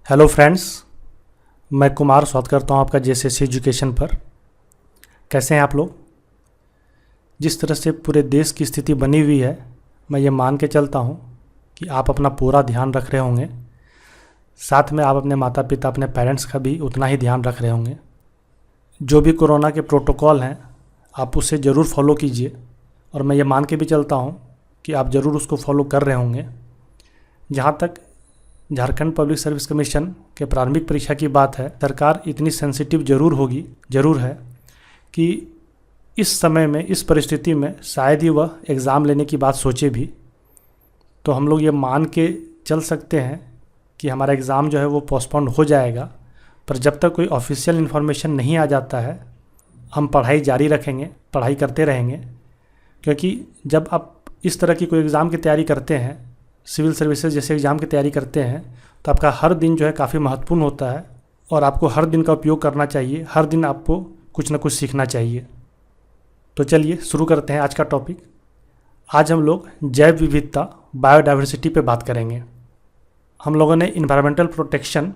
Hello friends, मैं कुमार स्वागत करता हूँ आपका जेएसएससी एजुकेशन पर। कैसे हैं आप लोग? जिस तरह से पूरे देश की स्थिति बनी हुई है, मैं ये मान के चलता हूँ कि आप अपना पूरा ध्यान रख रहे होंगे। साथ में आप अपने माता पिता, अपने पेरेंट्स का भी उतना ही ध्यान रख रहे होंगे। जो भी कोरोना के प्रोटोकॉल हैं, आप उसे ज़रूर फॉलो कीजिए और मैं ये मान के भी चलता हूँ कि आप ज़रूर उसको फॉलो कर रहे होंगे। जहाँ तक झारखंड पब्लिक सर्विस कमीशन के प्रारंभिक परीक्षा की बात है, सरकार इतनी सेंसिटिव ज़रूर है कि इस समय में, इस परिस्थिति में शायद ही वह एग्ज़ाम लेने की बात सोचे भी। तो हम लोग ये मान के चल सकते हैं कि हमारा एग्ज़ाम जो है वो पोस्टपोन हो जाएगा। पर जब तक कोई ऑफिशियल इन्फॉर्मेशन नहीं आ जाता है, हम पढ़ाई जारी रखेंगे, पढ़ाई करते रहेंगे। क्योंकि जब आप इस तरह की कोई एग्ज़ाम की तैयारी करते हैं, सिविल सर्विसेज जैसे एग्ज़ाम की तैयारी करते हैं, तो आपका हर दिन जो है काफ़ी महत्वपूर्ण होता है और आपको हर दिन का उपयोग करना चाहिए। हर दिन आपको कुछ ना कुछ सीखना चाहिए। तो चलिए शुरू करते हैं आज का टॉपिक। आज हम लोग जैव विविधता, बायोडाइवर्सिटी पे बात करेंगे। हम लोगों ने इन्वायरमेंटल प्रोटेक्शन,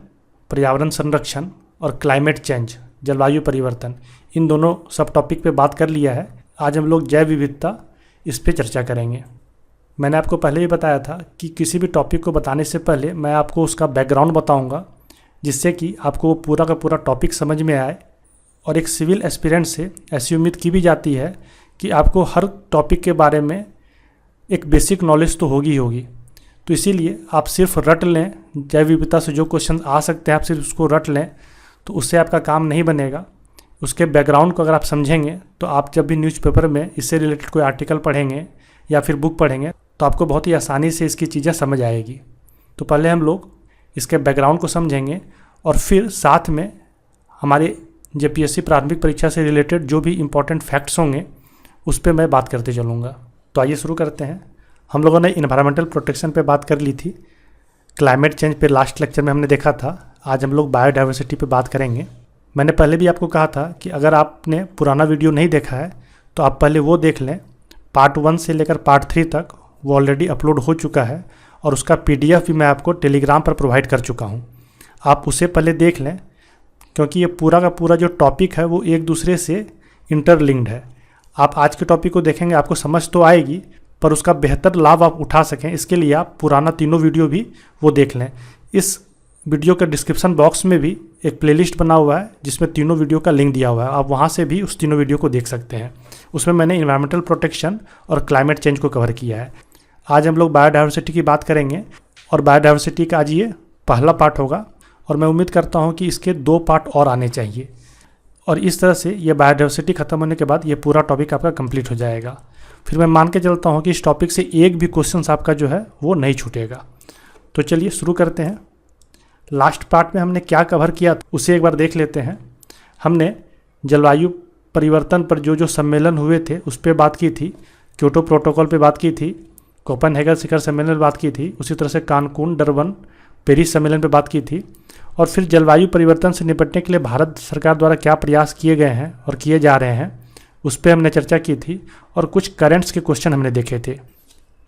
पर्यावरण संरक्षण और क्लाइमेट चेंज, जलवायु परिवर्तन, इन दोनों सब टॉपिक पे बात कर लिया है। आज हम लोग जैव विविधता, इस पे चर्चा करेंगे। मैंने आपको पहले ही बताया था कि किसी भी टॉपिक को बताने से पहले मैं आपको उसका बैकग्राउंड बताऊंगा, जिससे कि आपको वो पूरा का पूरा टॉपिक समझ में आए। और एक सिविल एस्पिरेंट से ऐसी उम्मीद की भी जाती है कि आपको हर टॉपिक के बारे में एक बेसिक नॉलेज तो होगी ही होगी। तो इसीलिए आप सिर्फ रट लें, जैव विविधता से जो क्वेश्चन आ सकते हैं आप सिर्फ उसको रट लें, तो उससे आपका काम नहीं बनेगा। उसके बैकग्राउंड को अगर आप समझेंगे तो आप जब भी न्यूज़पेपर में इससे रिलेटेड कोई आर्टिकल पढ़ेंगे या फिर बुक पढ़ेंगे तो आपको बहुत ही आसानी से इसकी चीज़ें समझ आएगी। तो पहले हम लोग इसके बैकग्राउंड को समझेंगे और फिर साथ में हमारे जेपीएससी प्रारंभिक परीक्षा से रिलेटेड जो भी इम्पोर्टेंट फैक्ट्स होंगे उस पर मैं बात करते चलूँगा। तो आइए शुरू करते हैं। हम लोगों ने इन्वायरमेंटल प्रोटेक्शन पे बात कर ली थी, क्लाइमेट चेंज पे लास्ट लेक्चर में हमने देखा था। आज हम लोग बायोडाइवर्सिटी पे बात करेंगे। मैंने पहले भी आपको कहा था कि अगर आपने पुराना वीडियो नहीं देखा है तो आप पहले वो देख लें। पार्ट 1 से लेकर पार्ट 3 तक वो ऑलरेडी अपलोड हो चुका है और उसका PDF भी मैं आपको टेलीग्राम पर प्रोवाइड कर चुका हूँ। आप उसे पहले देख लें, क्योंकि ये पूरा का पूरा जो टॉपिक है वो एक दूसरे से इंटरलिंक्ड है। आप आज के टॉपिक को देखेंगे, आपको समझ तो आएगी, पर उसका बेहतर लाभ आप उठा सकें, इसके लिए आप पुराना तीनों वीडियो भी वो देख लें। इस वीडियो के डिस्क्रिप्शन बॉक्स में भी एक प्लेलिस्ट बना हुआ है जिसमें तीनों वीडियो का लिंक दिया हुआ है। आप वहाँ से भी उस तीनों वीडियो को देख सकते हैं। उसमें मैंने इन्वायरमेंटल प्रोटेक्शन और क्लाइमेट चेंज को कवर किया है। आज हम लोग बायोडाइवर्सिटी की बात करेंगे और बायोडाइवर्सिटी का आज ये पहला पार्ट होगा और मैं उम्मीद करता हूँ कि इसके 2 पार्ट और आने चाहिए। और इस तरह से ये बायोडाइवर्सिटी ख़त्म होने के बाद ये पूरा टॉपिक आपका कंप्लीट हो जाएगा। फिर मैं मान के चलता हूँ कि इस टॉपिक से एक भी क्वेश्चन आपका जो है वो नहीं छूटेगा। तो चलिए शुरू करते हैं। लास्ट पार्ट में हमने क्या कवर किया उसे एक बार देख लेते हैं। हमने जलवायु परिवर्तन पर जो सम्मेलन हुए थे उस पर बात की थी, क्योटो प्रोटोकॉल पे बात की थी, कोपेनहेगन शिखर सम्मेलन पर बात की थी, उसी तरह से कानकून, डरबन, पेरिस सम्मेलन पे बात की थी। और फिर जलवायु परिवर्तन से निपटने के लिए भारत सरकार द्वारा क्या प्रयास किए गए हैं और किए जा रहे हैं उस पर हमने चर्चा की थी और कुछ करेंट्स के क्वेश्चन हमने देखे थे।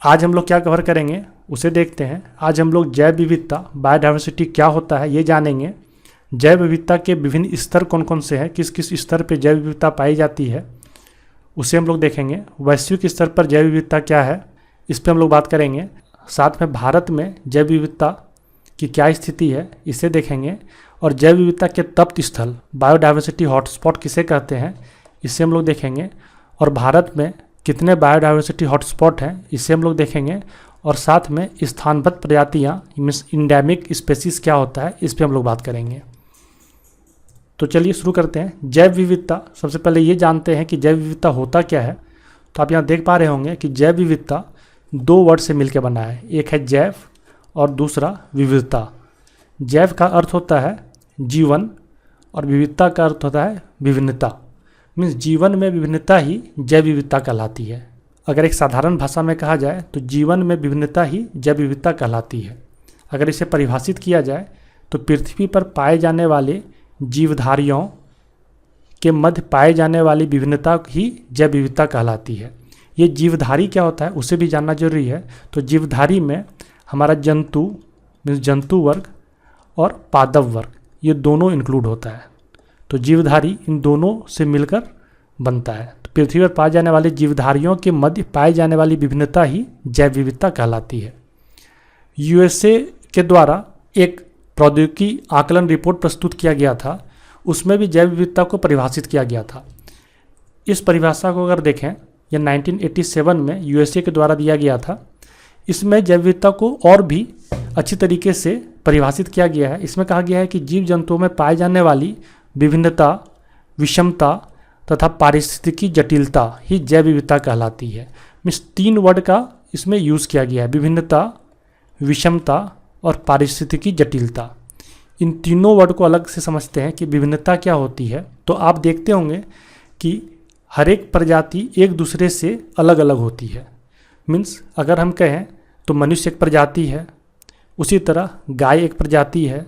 आज हम लोग क्या कवर करेंगे उसे देखते हैं। आज हम लोग जैव विविधता, बायोडाइवर्सिटी क्या होता है ये जानेंगे। जैव विविधता के विभिन्न स्तर कौन कौन से हैं, किस किस स्तर पे जैव विविधता पाई जाती है उसे हम लोग देखेंगे। वैश्विक स्तर पर जैव विविधता क्या है इस पर हम लोग बात करेंगे। साथ में भारत में जैव विविधता की क्या स्थिति है इसे देखेंगे। और जैव विविधता के तप्त स्थल, बायोडाइवर्सिटी हॉटस्पॉट किसे कहते हैं, इसे हम लोग देखेंगे। और भारत में कितने बायोडाइवर्सिटी हॉटस्पॉट हैं इसे हम लोग देखेंगे। और साथ में स्थानबद्ध प्रजातियाँ, मीन्स इंडेमिक स्पेसीज क्या होता है इस पर हम लोग बात करेंगे। तो चलिए शुरू करते हैं। जैव विविधता, सबसे पहले ये जानते हैं कि जैव विविधता होता क्या है। तो आप यहाँ देख पा रहे होंगे कि जैव विविधता 2 वर्ड से मिलकर बना है। एक है जैव और दूसरा विविधता। जैव का अर्थ होता है जीवन और विविधता का अर्थ होता है विभिन्नता। मीन्स जीवन में विभिन्नता ही जैव विविधता कहलाती है। अगर एक साधारण भाषा में कहा जाए तो जीवन में विभिन्नता ही जैव विविधता कहलाती है। अगर इसे परिभाषित किया जाए तो पृथ्वी पर पाए जाने वाले जीवधारियों के मध्य पाए जाने वाली विभिन्नता ही जैव विविधता कहलाती है। ये जीवधारी क्या होता है उसे भी जानना जरूरी है। तो जीवधारी में हमारा जंतु मीन्स जंतु वर्ग और पादप वर्ग, ये दोनों इंक्लूड होता है। तो जीवधारी इन दोनों से मिलकर बनता है। तो पृथ्वी पर पाए जाने वाले जीवधारियों के मध्य पाई जाने वाली विभिन्नता ही जैव विविधता कहलाती है। यूएसए के द्वारा एक प्रौद्योगिकी आकलन रिपोर्ट प्रस्तुत किया गया था, उसमें भी जैव विविधता को परिभाषित किया गया था। इस परिभाषा को अगर देखें, यह 1987 में यूएसए के द्वारा दिया गया था। इसमें जैव विविधता को और भी अच्छी तरीके से परिभाषित किया गया है। इसमें कहा गया है कि जीव जंतुओं में पाए जाने वाली विभिन्नता, विषमता तथा पारिस्थितिकी जटिलता ही जैव विविधता कहलाती है। मीन्स 3 वर्ड का इसमें यूज़ किया गया है, विभिन्नता, विषमता और पारिस्थितिकी जटिलता। इन तीनों वर्ड को अलग से समझते हैं कि विभिन्नता क्या होती है। तो आप देखते होंगे कि हर एक प्रजाति एक दूसरे से अलग अलग होती है। मीन्स अगर हम कहें तो मनुष्य एक प्रजाति है, उसी तरह गाय एक प्रजाति है,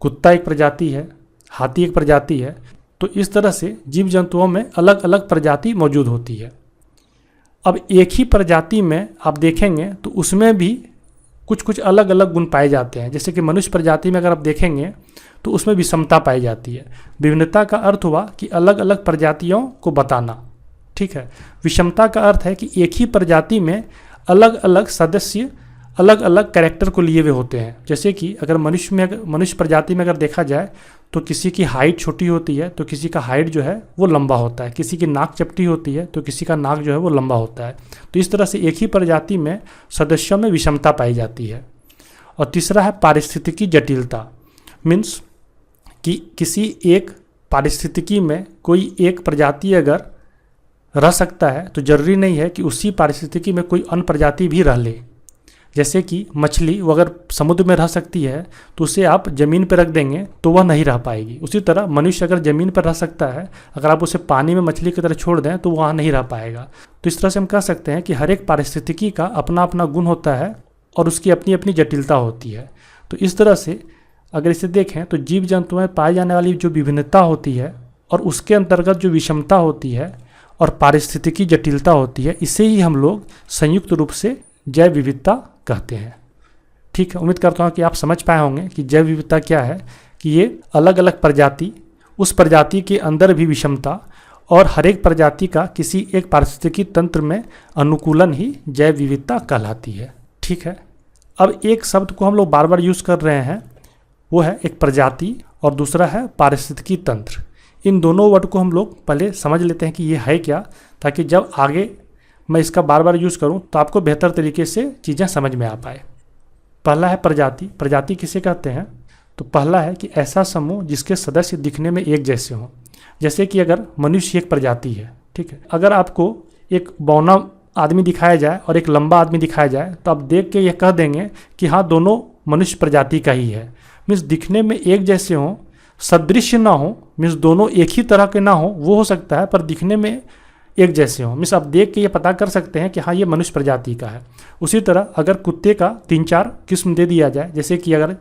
कुत्ता एक प्रजाति है, हाथी एक प्रजाति है। तो इस तरह से जीव जंतुओं में अलग अलग प्रजाति मौजूद होती है। अब एक ही प्रजाति में आप देखेंगे तो उसमें भी कुछ कुछ अलग अलग गुण पाए जाते हैं। जैसे कि मनुष्य प्रजाति में अगर आप देखेंगे तो उसमें विषमता पाई जाती है। विभिन्नता का अर्थ हुआ कि अलग अलग प्रजातियों को बताना, ठीक है। विषमता का अर्थ है कि एक ही प्रजाति में अलग अलग सदस्य अलग अलग कैरेक्टर को लिए हुए होते हैं। जैसे कि अगर मनुष्य प्रजाति में अगर देखा जाए तो किसी की हाइट छोटी होती है तो किसी का हाइट जो है वो लंबा होता है, किसी की नाक चपटी होती है तो किसी का नाक जो है वो लंबा होता है। तो इस तरह से एक ही प्रजाति में सदस्यों में विषमता पाई जाती है। और तीसरा है पारिस्थितिकी जटिलता। मीन्स कि किसी एक पारिस्थितिकी में कोई एक प्रजाति अगर रह सकता है तो जरूरी नहीं है कि उसी पारिस्थितिकी में कोई अन्य प्रजाति भी रह ले। जैसे कि मछली वो अगर समुद्र में रह सकती है तो उसे आप ज़मीन पर रख देंगे तो वह नहीं रह पाएगी। उसी तरह मनुष्य अगर ज़मीन पर रह सकता है, अगर आप उसे पानी में मछली की तरह छोड़ दें तो वहाँ नहीं रह पाएगा। तो इस तरह से हम कह सकते हैं कि हर एक पारिस्थितिकी का अपना अपना गुण होता है और उसकी अपनी अपनी जटिलता होती है। तो इस तरह से अगर इसे देखें तो जीव जंतुओं में पाई जाने वाली जो विभिन्नता होती है और उसके अंतर्गत जो विषमता होती है और पारिस्थितिकी जटिलता होती है, इसे ही हम लोग संयुक्त रूप से जैव विविधता कहते हैं। ठीक है, उम्मीद करता हूँ कि आप समझ पाए होंगे कि जैव विविधता क्या है, कि ये अलग अलग प्रजाति, उस प्रजाति के अंदर भी विषमता और हर एक प्रजाति का किसी एक पारिस्थितिकी तंत्र में अनुकूलन ही जैव विविधता कहलाती है। ठीक है, अब एक शब्द को हम लोग बार बार यूज़ कर रहे हैं, वो है एक प्रजाति और दूसरा है पारिस्थितिकी तंत्र। इन दोनों वर्ड को हम लोग पहले समझ लेते हैं कि ये है क्या, ताकि जब आगे मैं इसका बार बार यूज़ करूं तो आपको बेहतर तरीके से चीज़ें समझ में आ पाए। पहला है प्रजाति। प्रजाति किसे कहते हैं? तो पहला है कि ऐसा समूह जिसके सदस्य दिखने में एक जैसे हों। जैसे कि अगर मनुष्य एक प्रजाति है, ठीक है, अगर आपको एक बौना आदमी दिखाया जाए और एक लंबा आदमी दिखाया जाए तो आप देख के ये कह देंगे कि हाँ, दोनों मनुष्य प्रजाति का ही है। मीन्स दिखने में एक जैसे हों, सदृश्य ना हो, मीन्स दोनों एक ही तरह के ना हो, वो हो सकता है, पर दिखने में एक जैसे हों। मीन्स आप देख के ये पता कर सकते हैं कि हाँ, ये मनुष्य प्रजाति का है। उसी तरह अगर कुत्ते का 3-4 किस्म दे दिया जाए, जैसे कि अगर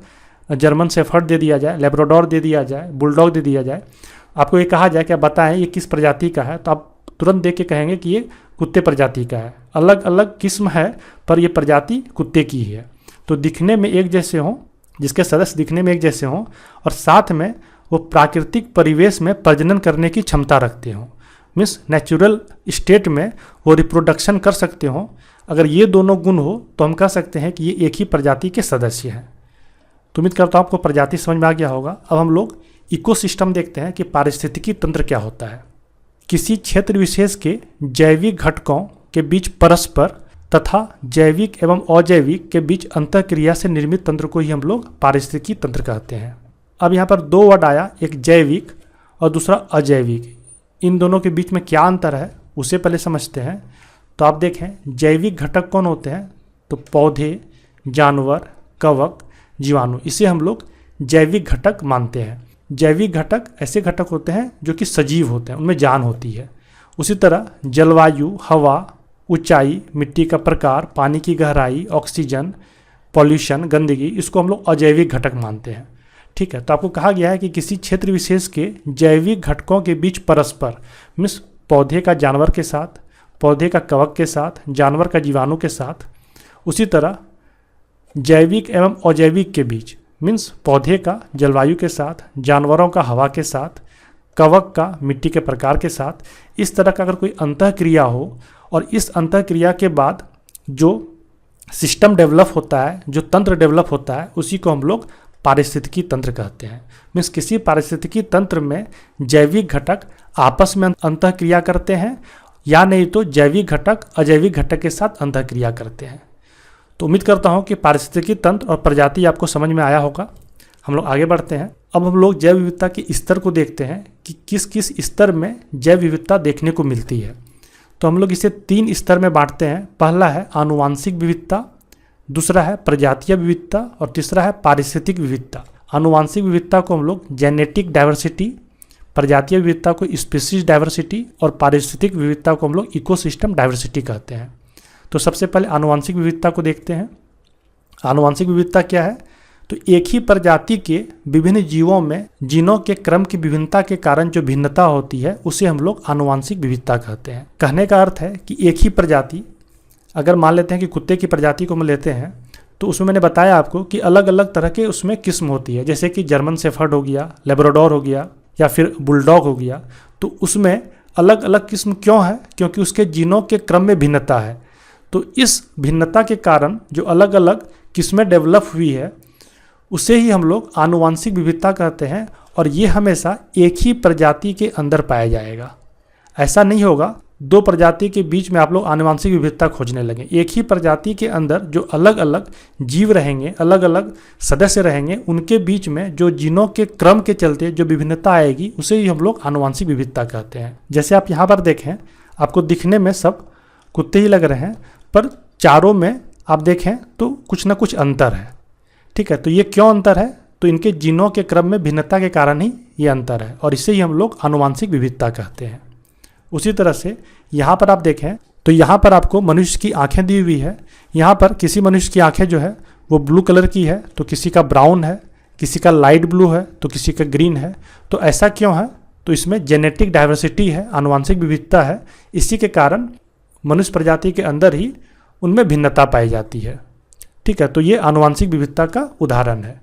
जर्मन शेफर्ड दे दिया जाए, लेब्राडोर दे दिया जाए, बुलडॉग दे दिया जाए, आपको ये कहा जाए कि आप बताएं ये किस प्रजाति का है, तो आप तुरंत देख के कहेंगे कि ये कुत्ते प्रजाति का है। अलग अलग किस्म है पर ये प्रजाति कुत्ते की ही है। तो दिखने में एक जैसे हों, जिसके सदस्य दिखने में एक जैसे हों और साथ में वो प्राकृतिक परिवेश में प्रजनन करने की क्षमता रखते हों। मीन्स नेचुरल स्टेट में वो रिप्रोडक्शन कर सकते हों। अगर ये दोनों गुण हो तो हम कह सकते हैं कि ये एक ही प्रजाति के सदस्य हैं। तो उम्मीद करता हूँ आपको प्रजाति समझ में आ गया होगा। अब हम लोग इकोसिस्टम देखते हैं कि पारिस्थितिकी तंत्र क्या होता है। किसी क्षेत्र विशेष के जैविक घटकों के बीच परस्पर तथा जैविक एवं अजैविक के बीच अंतःक्रिया से निर्मित तंत्र को ही हम लोग पारिस्थितिकी तंत्र कहते हैं। अब यहाँ पर 2 वर्ड आया, एक जैविक और दूसरा अजैविक। इन दोनों के बीच में क्या अंतर है उसे पहले समझते हैं। तो आप देखें, जैविक घटक कौन होते हैं? तो पौधे, जानवर, कवक, जीवाणु, इसे हम लोग जैविक घटक मानते हैं। जैविक घटक ऐसे घटक होते हैं जो कि सजीव होते हैं, उनमें जान होती है। उसी तरह जलवायु, हवा, ऊंचाई, मिट्टी का प्रकार, पानी की गहराई, ऑक्सीजन, पॉल्यूशन, गंदगी, इसको हम लोग अजैविक घटक मानते हैं। ठीक है, तो आपको कहा गया है कि किसी क्षेत्र विशेष के जैविक घटकों के बीच परस्पर, मीन्स पौधे का जानवर के साथ, पौधे का कवक के साथ, जानवर का जीवाणु के साथ, उसी तरह जैविक एवं अजैविक के बीच, मीन्स पौधे का जलवायु के साथ, जानवरों का हवा के साथ, कवक का मिट्टी के प्रकार के साथ, इस तरह का अगर कोई अंतःक्रिया हो और इस अंतःक्रिया के बाद जो सिस्टम डेवलप होता है, जो तंत्र डेवलप होता है, उसी को हम लोग पारिस्थितिकी तंत्र कहते हैं। मीन्स किसी पारिस्थितिकी तंत्र में जैविक घटक आपस में अंतःक्रिया करते हैं या नहीं तो जैविक घटक अजैविक घटक के साथ अंतःक्रिया करते हैं। तो उम्मीद करता हूँ कि पारिस्थितिकी तंत्र और प्रजाति आपको समझ में आया होगा। हम लोग आगे बढ़ते हैं। अब हम लोग जैव विविधता के स्तर को देखते हैं कि किस किस स्तर में जैव विविधता देखने को मिलती है। तो हम लोग इसे 3 स्तर में बांटते हैं। पहला है आनुवांशिक विविधता, दूसरा है प्रजातीय विविधता और तीसरा है पारिस्थितिक विविधता। आनुवांशिक विविधता को हम लोग जेनेटिक डाइवर्सिटी, प्रजातीय विविधता को स्पीशीज डाइवर्सिटी और पारिस्थितिक विविधता को हम लोग इकोसिस्टम डाइवर्सिटी कहते हैं। तो सबसे पहले आनुवांशिक विविधता को देखते हैं। आनुवांशिक विविधता क्या है? तो एक ही प्रजाति के विभिन्न जीवों में जीनों के क्रम की विभिन्नता के कारण जो भिन्नता होती है उसे हम लोग आनुवांशिक विविधता कहते हैं। कहने का अर्थ है कि एक ही प्रजाति, अगर मान लेते हैं कि कुत्ते की प्रजाति को हम लेते हैं तो उसमें मैंने बताया आपको कि अलग अलग तरह के उसमें किस्म होती है, जैसे कि जर्मन शेफर्ड हो गया, लेब्राडोर हो गया या फिर बुलडॉग हो गया। तो उसमें अलग अलग किस्म क्यों है? क्योंकि उसके जीनों के क्रम में भिन्नता है। तो इस भिन्नता के कारण जो अलग अलग किस्में डेवलप हुई है उसे ही हम लोग आनुवांशिक विविधता कहते हैं। और ये हमेशा एक ही प्रजाति के अंदर पाया जाएगा। ऐसा नहीं होगा 2 प्रजाति के बीच में आप लोग आनुवांशिक विविधता खोजने लगे। एक ही प्रजाति के अंदर जो अलग अलग जीव रहेंगे, अलग अलग सदस्य रहेंगे, उनके बीच में जो जीनों के क्रम के चलते जो विभिन्नता आएगी उसे ही हम लोग आनुवांशिक विविधता कहते हैं। जैसे आप यहाँ पर देखें, आपको दिखने में सब कुत्ते ही लग रहे हैं, पर चारों में आप देखें तो कुछ ना कुछ अंतर है। ठीक है, तो ये क्यों अंतर है? तो इनके जीनों के क्रम में भिन्नता के कारण ही ये अंतर है और इसे ही हम लोग आनुवांशिक विविधता कहते हैं। उसी तरह से यहाँ पर आप देखें तो यहाँ पर आपको मनुष्य की आंखें दी हुई है। यहाँ पर किसी मनुष्य की आंखें जो है वो ब्लू कलर की है, तो किसी का ब्राउन है, किसी का लाइट ब्लू है, तो किसी का ग्रीन है। तो ऐसा क्यों है? तो इसमें जेनेटिक डाइवर्सिटी है, आनुवांशिक विविधता है। इसी के कारण मनुष्य प्रजाति के अंदर ही उनमें भिन्नता पाई जाती है। ठीक है, तो ये आनुवांशिक विविधता का उदाहरण है।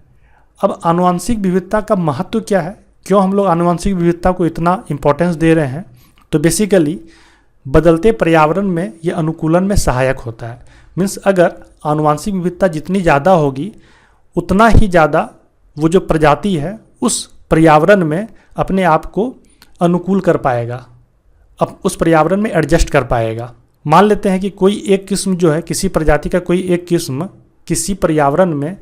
अब आनुवांशिक विविधता का महत्व क्या है? क्यों हम लोग आनुवांशिक विविधता को इतना इम्पोर्टेंस दे रहे हैं? तो बेसिकली बदलते पर्यावरण में ये अनुकूलन में सहायक होता है। मीन्स अगर आनुवांशिक विविधता जितनी ज़्यादा होगी उतना ही ज़्यादा वो जो प्रजाति है उस पर्यावरण में अपने आप को अनुकूल कर पाएगा, अब उस पर्यावरण में एडजस्ट कर पाएगा। मान लेते हैं कि कोई एक किस्म जो है, किसी प्रजाति का कोई एक किस्म किसी पर्यावरण में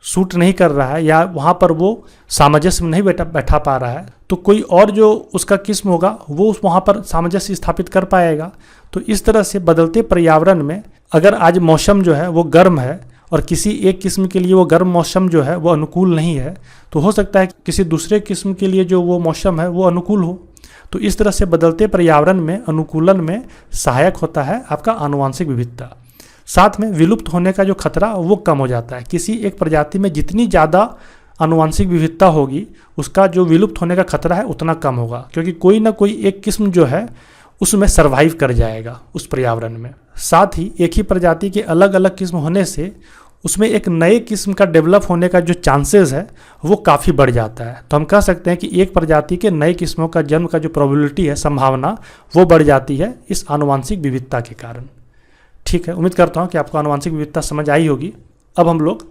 सूट नहीं कर रहा है या वहाँ पर वो सामंजस्य में नहीं बैठा पा रहा है, तो कोई और जो उसका किस्म होगा वो वहाँ पर सामंजस्य स्थापित कर पाएगा। तो इस तरह से बदलते पर्यावरण में अगर आज मौसम जो है वो गर्म है और किसी एक किस्म के लिए वो गर्म मौसम जो है वो अनुकूल नहीं है, तो हो सकता है किसी दूसरे किस्म के लिए जो वो मौसम है वो अनुकूल हो। तो इस तरह से बदलते पर्यावरण में अनुकूलन में सहायक होता है आपका आनुवांशिक विविधता। साथ में विलुप्त होने का जो खतरा वो कम हो जाता है। किसी एक प्रजाति में जितनी ज़्यादा आनुवांशिक विविधता होगी उसका जो विलुप्त होने का खतरा है उतना कम होगा, क्योंकि कोई ना कोई एक किस्म जो है उसमें सर्वाइव कर जाएगा उस पर्यावरण में। साथ ही एक ही प्रजाति के अलग अलग किस्म होने से उसमें एक नए किस्म का डेवलप होने का जो चांसेस है वो काफ़ी बढ़ जाता है। तो हम कह सकते हैं कि एक प्रजाति के नए किस्मों का जन्म का जो प्रोबेबिलिटी है, संभावना, वो बढ़ जाती है इस आनुवांशिक विविधता के कारण। ठीक है, उम्मीद करता हूँ कि आपको आनुवांशिक विविधता समझ आई होगी। अब हम लोग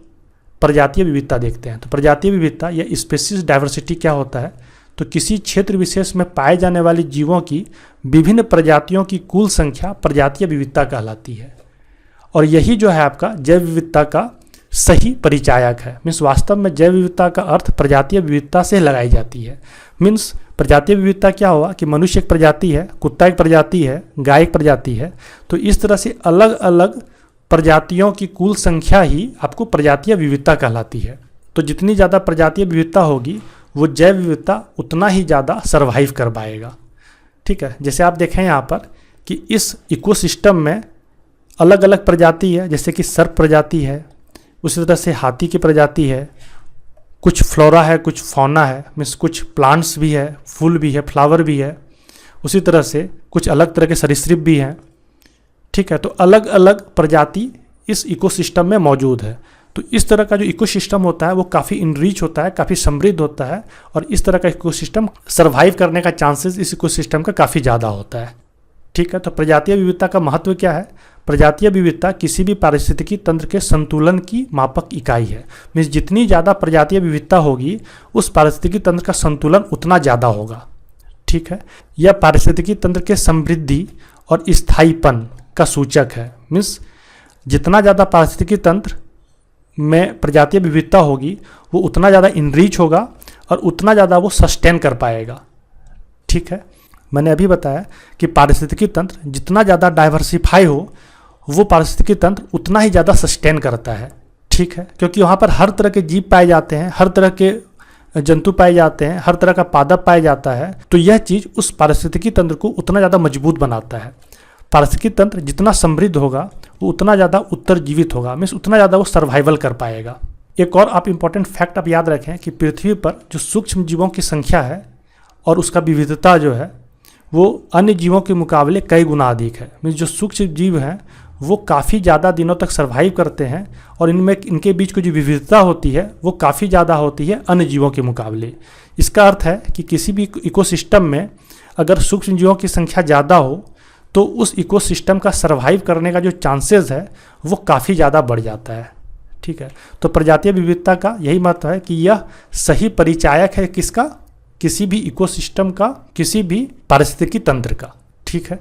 प्रजातीय विविधता देखते हैं। तो प्रजातीय विविधता या स्पीशीज डाइवर्सिटी क्या होता है? तो किसी क्षेत्र विशेष में पाए जाने वाले जीवों की विभिन्न प्रजातियों की कुल संख्या प्रजातीय विविधता कहलाती है। और यही जो है आपका जैव विविधता का सही परिचायक है। मीन्स वास्तव में जैव विविधता का अर्थ प्रजातीय विविधता से लगाई जाती है। मीन्स प्रजातीय विविधता क्या हुआ कि मनुष्य एक प्रजाति है, कुत्ता एक प्रजाति है, गाय एक प्रजाति है। तो इस तरह से अलग अलग प्रजातियों की कुल संख्या ही आपको प्रजातीय विविधता कहलाती है। तो जितनी ज़्यादा प्रजातीय विविधता होगी वो जैव विविधता उतना ही ज़्यादा सर्वाइव कर पाएगा। ठीक है, जैसे आप देखें यहाँ पर कि इस इकोसिस्टम में अलग अलग प्रजाति है, जैसे कि सर्प प्रजाति है, उसी तरह से हाथी की प्रजाति है, कुछ फ्लोरा है, कुछ फौना है, मीन्स कुछ प्लांट्स भी है, फूल भी है, फ्लावर भी है। उसी तरह से कुछ अलग तरह के सरीसृप भी हैं। ठीक है, तो अलग अलग प्रजाति इस इकोसिस्टम में मौजूद है। तो इस तरह का जो इकोसिस्टम होता है वो काफ़ी इनरिच होता है, काफ़ी समृद्ध होता है, और इस तरह का इकोसिस्टम सर्वाइव करने का चांसेस इस इकोसिस्टम का काफ़ी ज़्यादा होता है। ठीक है, तो प्रजातीय विविधता का महत्व क्या है? प्रजातीय विविधता किसी भी पारिस्थितिकी तंत्र के संतुलन की मापक इकाई है। मीन्स जितनी ज़्यादा प्रजातीय विविधता होगी उस पारिस्थितिकी तंत्र का संतुलन उतना ज़्यादा होगा। ठीक है, यह पारिस्थितिकी तंत्र के समृद्धि और स्थायीपन का सूचक है। मीन्स जितना ज़्यादा पारिस्थितिकी तंत्र में प्रजातीय विविधता होगी वो उतना ज़्यादा इनरिच होगा और उतना ज़्यादा वो सस्टेन कर पाएगा। ठीक है, मैंने अभी बताया कि पारिस्थितिकी तंत्र जितना ज़्यादा डाइवर्सिफाई हो वो पारिस्थितिकी तंत्र उतना ही ज़्यादा सस्टेन करता है। ठीक है, क्योंकि वहाँ पर हर तरह के जीव पाए जाते हैं, हर तरह के जंतु पाए जाते हैं, हर तरह का पादप पाया जाता है, तो यह चीज़ उस पारिस्थितिकी तंत्र को उतना ज़्यादा मजबूत बनाता है। पारिस्थितिकी तंत्र जितना समृद्ध होगा वो उतना ज़्यादा उत्तरजीवित होगा, मीन्स उतना ज़्यादा वो सर्वाइवल कर पाएगा। एक और आप इम्पॉर्टेंट फैक्ट आप याद रखें कि पृथ्वी पर जो सूक्ष्म जीवों की संख्या है और उसका विविधता जो है वो अन्य जीवों के मुकाबले कई गुना अधिक है। मीन्स जो सूक्ष्म जीव हैं वो काफ़ी ज़्यादा दिनों तक सर्वाइव करते हैं और इनके बीच की जो विविधता होती है वो काफ़ी ज़्यादा होती है अन्य जीवों के मुकाबले। इसका अर्थ है कि किसी भी इकोसिस्टम में अगर सूक्ष्म जीवों की संख्या ज़्यादा हो तो उस इकोसिस्टम का सर्वाइव करने का जो चांसेस है वो काफ़ी ज़्यादा बढ़ जाता है। ठीक है, तो प्रजातीय विविधता का यही महत्व है कि यह सही परिचायक है किसका? किसी भी इकोसिस्टम का, किसी भी पारिस्थितिकी तंत्र का। ठीक है,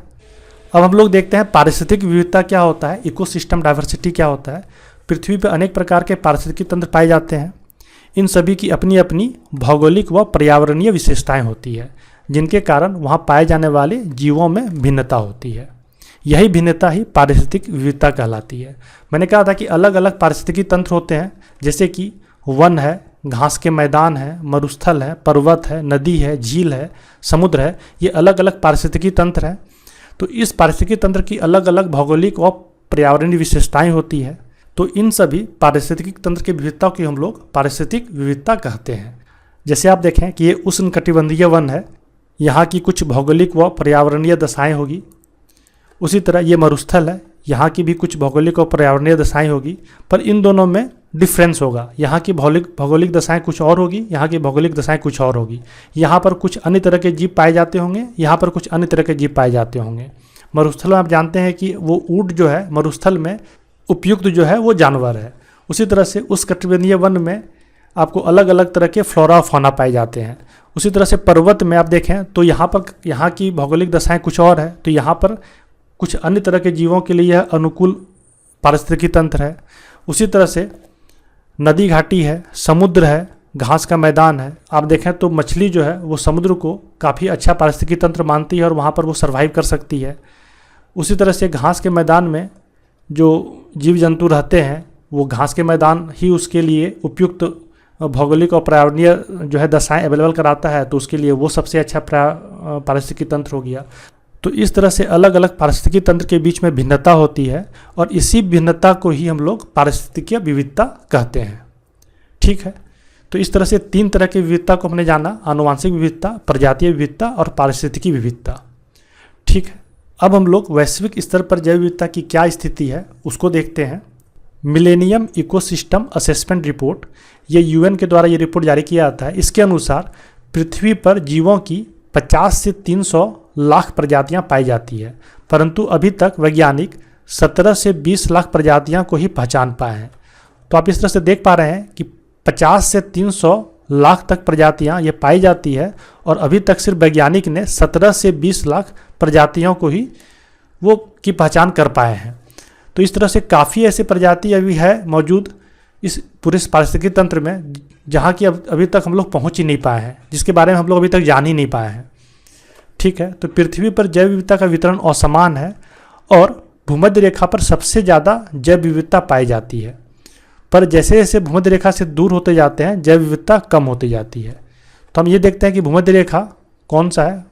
अब हम लोग देखते हैं पारिस्थितिक विविधता क्या होता है, इकोसिस्टम डाइवर्सिटी क्या होता है। पृथ्वी पर अनेक प्रकार के पारिस्थितिकी तंत्र पाए जाते हैं। इन सभी की अपनी अपनी भौगोलिक व पर्यावरणीय विशेषताएं होती है जिनके कारण वहाँ पाए जाने वाले जीवों में भिन्नता होती है। यही भिन्नता ही पारिस्थितिक विविधता कहलाती है। मैंने कहा था कि अलग अलग पारिस्थितिकी तंत्र होते हैं, जैसे कि वन है, घास के मैदान है, मरुस्थल है, पर्वत है, नदी है, झील है, समुद्र है। ये अलग अलग पारिस्थितिकी तंत्र हैं। तो इस पारिस्थितिकी तंत्र की अलग अलग भौगोलिक और पर्यावरणीय विशेषताएं होती है। तो इन सभी पारिस्थितिकी तंत्र की विविधता की हम लोग पारिस्थितिक विविधता कहते हैं। जैसे आप देखें कि ये उष्णकटिबंधीय वन है, यहाँ की कुछ भौगोलिक व पर्यावरणीय दशाएं होगी। उसी तरह ये मरुस्थल है, यहाँ की भी कुछ भौगोलिक और पर्यावरणीय दशाएं होगी, पर इन दोनों में डिफरेंस होगा। यहाँ की भौगोलिक दशाएं कुछ और होगी, यहाँ की भौगोलिक दशाएं कुछ और होगी। यहाँ पर कुछ अन्य तरह के जीव पाए जाते होंगे, यहाँ पर कुछ अन्य तरह के जीव पाए जाते होंगे। मरुस्थल में आप जानते हैं कि वो ऊँट जो है मरुस्थल में उपयुक्त जो है वो जानवर है। उसी तरह से उस कटिबंधीय वन में आपको अलग अलग तरह के फ्लोरा फौना पाए जाते हैं। उसी तरह से पर्वत में आप देखें तो यहाँ की भौगोलिक दशाएं कुछ और है, तो यहाँ पर कुछ अन्य तरह के जीवों के लिए यह अनुकूल पारिस्थितिकी तंत्र है। उसी तरह से नदी घाटी है, समुद्र है, घास का मैदान है। आप देखें तो मछली जो है वो समुद्र को काफ़ी अच्छा पारिस्थितिकी तंत्र मानती है और वहाँ पर वो सर्वाइव कर सकती है। उसी तरह से घास के मैदान में जो जीव जंतु रहते हैं वो घास के मैदान ही उसके लिए उपयुक्त भौगोलिक और पर्यावरणीय जो है दशाएं अवेलेबल कराता है, तो उसके लिए वो सबसे अच्छा पारिस्थितिकी तंत्र हो गया। तो इस तरह से अलग अलग पारिस्थितिकी तंत्र के बीच में भिन्नता होती है और इसी भिन्नता को ही हम लोग पारिस्थितिकीय विविधता कहते हैं। ठीक है, तो इस तरह से तीन तरह की विविधता को हमने जाना, आनुवांशिक विविधता, प्रजातीय विविधता और पारिस्थितिकी विविधता। ठीक है, अब हम लोग वैश्विक स्तर पर जैव विविधता की क्या स्थिति है उसको देखते हैं। मिलेनियम इकोसिस्टम असेसमेंट रिपोर्ट, ये यूएन के द्वारा ये रिपोर्ट जारी किया जाता है। इसके अनुसार पृथ्वी पर जीवों की 50 से 300 लाख प्रजातियां पाई जाती है, परंतु अभी तक वैज्ञानिक 17 से 20 लाख प्रजातियां को ही पहचान पाए हैं। तो आप इस तरह से देख पा रहे हैं कि 50 से 300 लाख तक प्रजातियां ये पाई जाती है और अभी तक सिर्फ वैज्ञानिक ने 17 से 20 लाख प्रजातियों को ही वो की पहचान कर पाए हैं। तो इस तरह से काफ़ी ऐसी प्रजाति अभी है मौजूद इस पूरे पारिस्थितिकी तंत्र में जहाँ की अभी तक हम लोग पहुँच ही नहीं पाए हैं, जिसके बारे में हम लोग अभी तक जान ही नहीं पाए हैं। ठीक है, तो पृथ्वी पर जैव विविधता का वितरण असमान है और भूमध्य रेखा पर सबसे ज़्यादा जैव विविधता पाई जाती है, पर जैसे जैसे भूमध्य रेखा से दूर होते जाते हैं जैव विविधता कम होती जाती है। तो हम ये देखते हैं कि भूमध्य रेखा कौन सा है।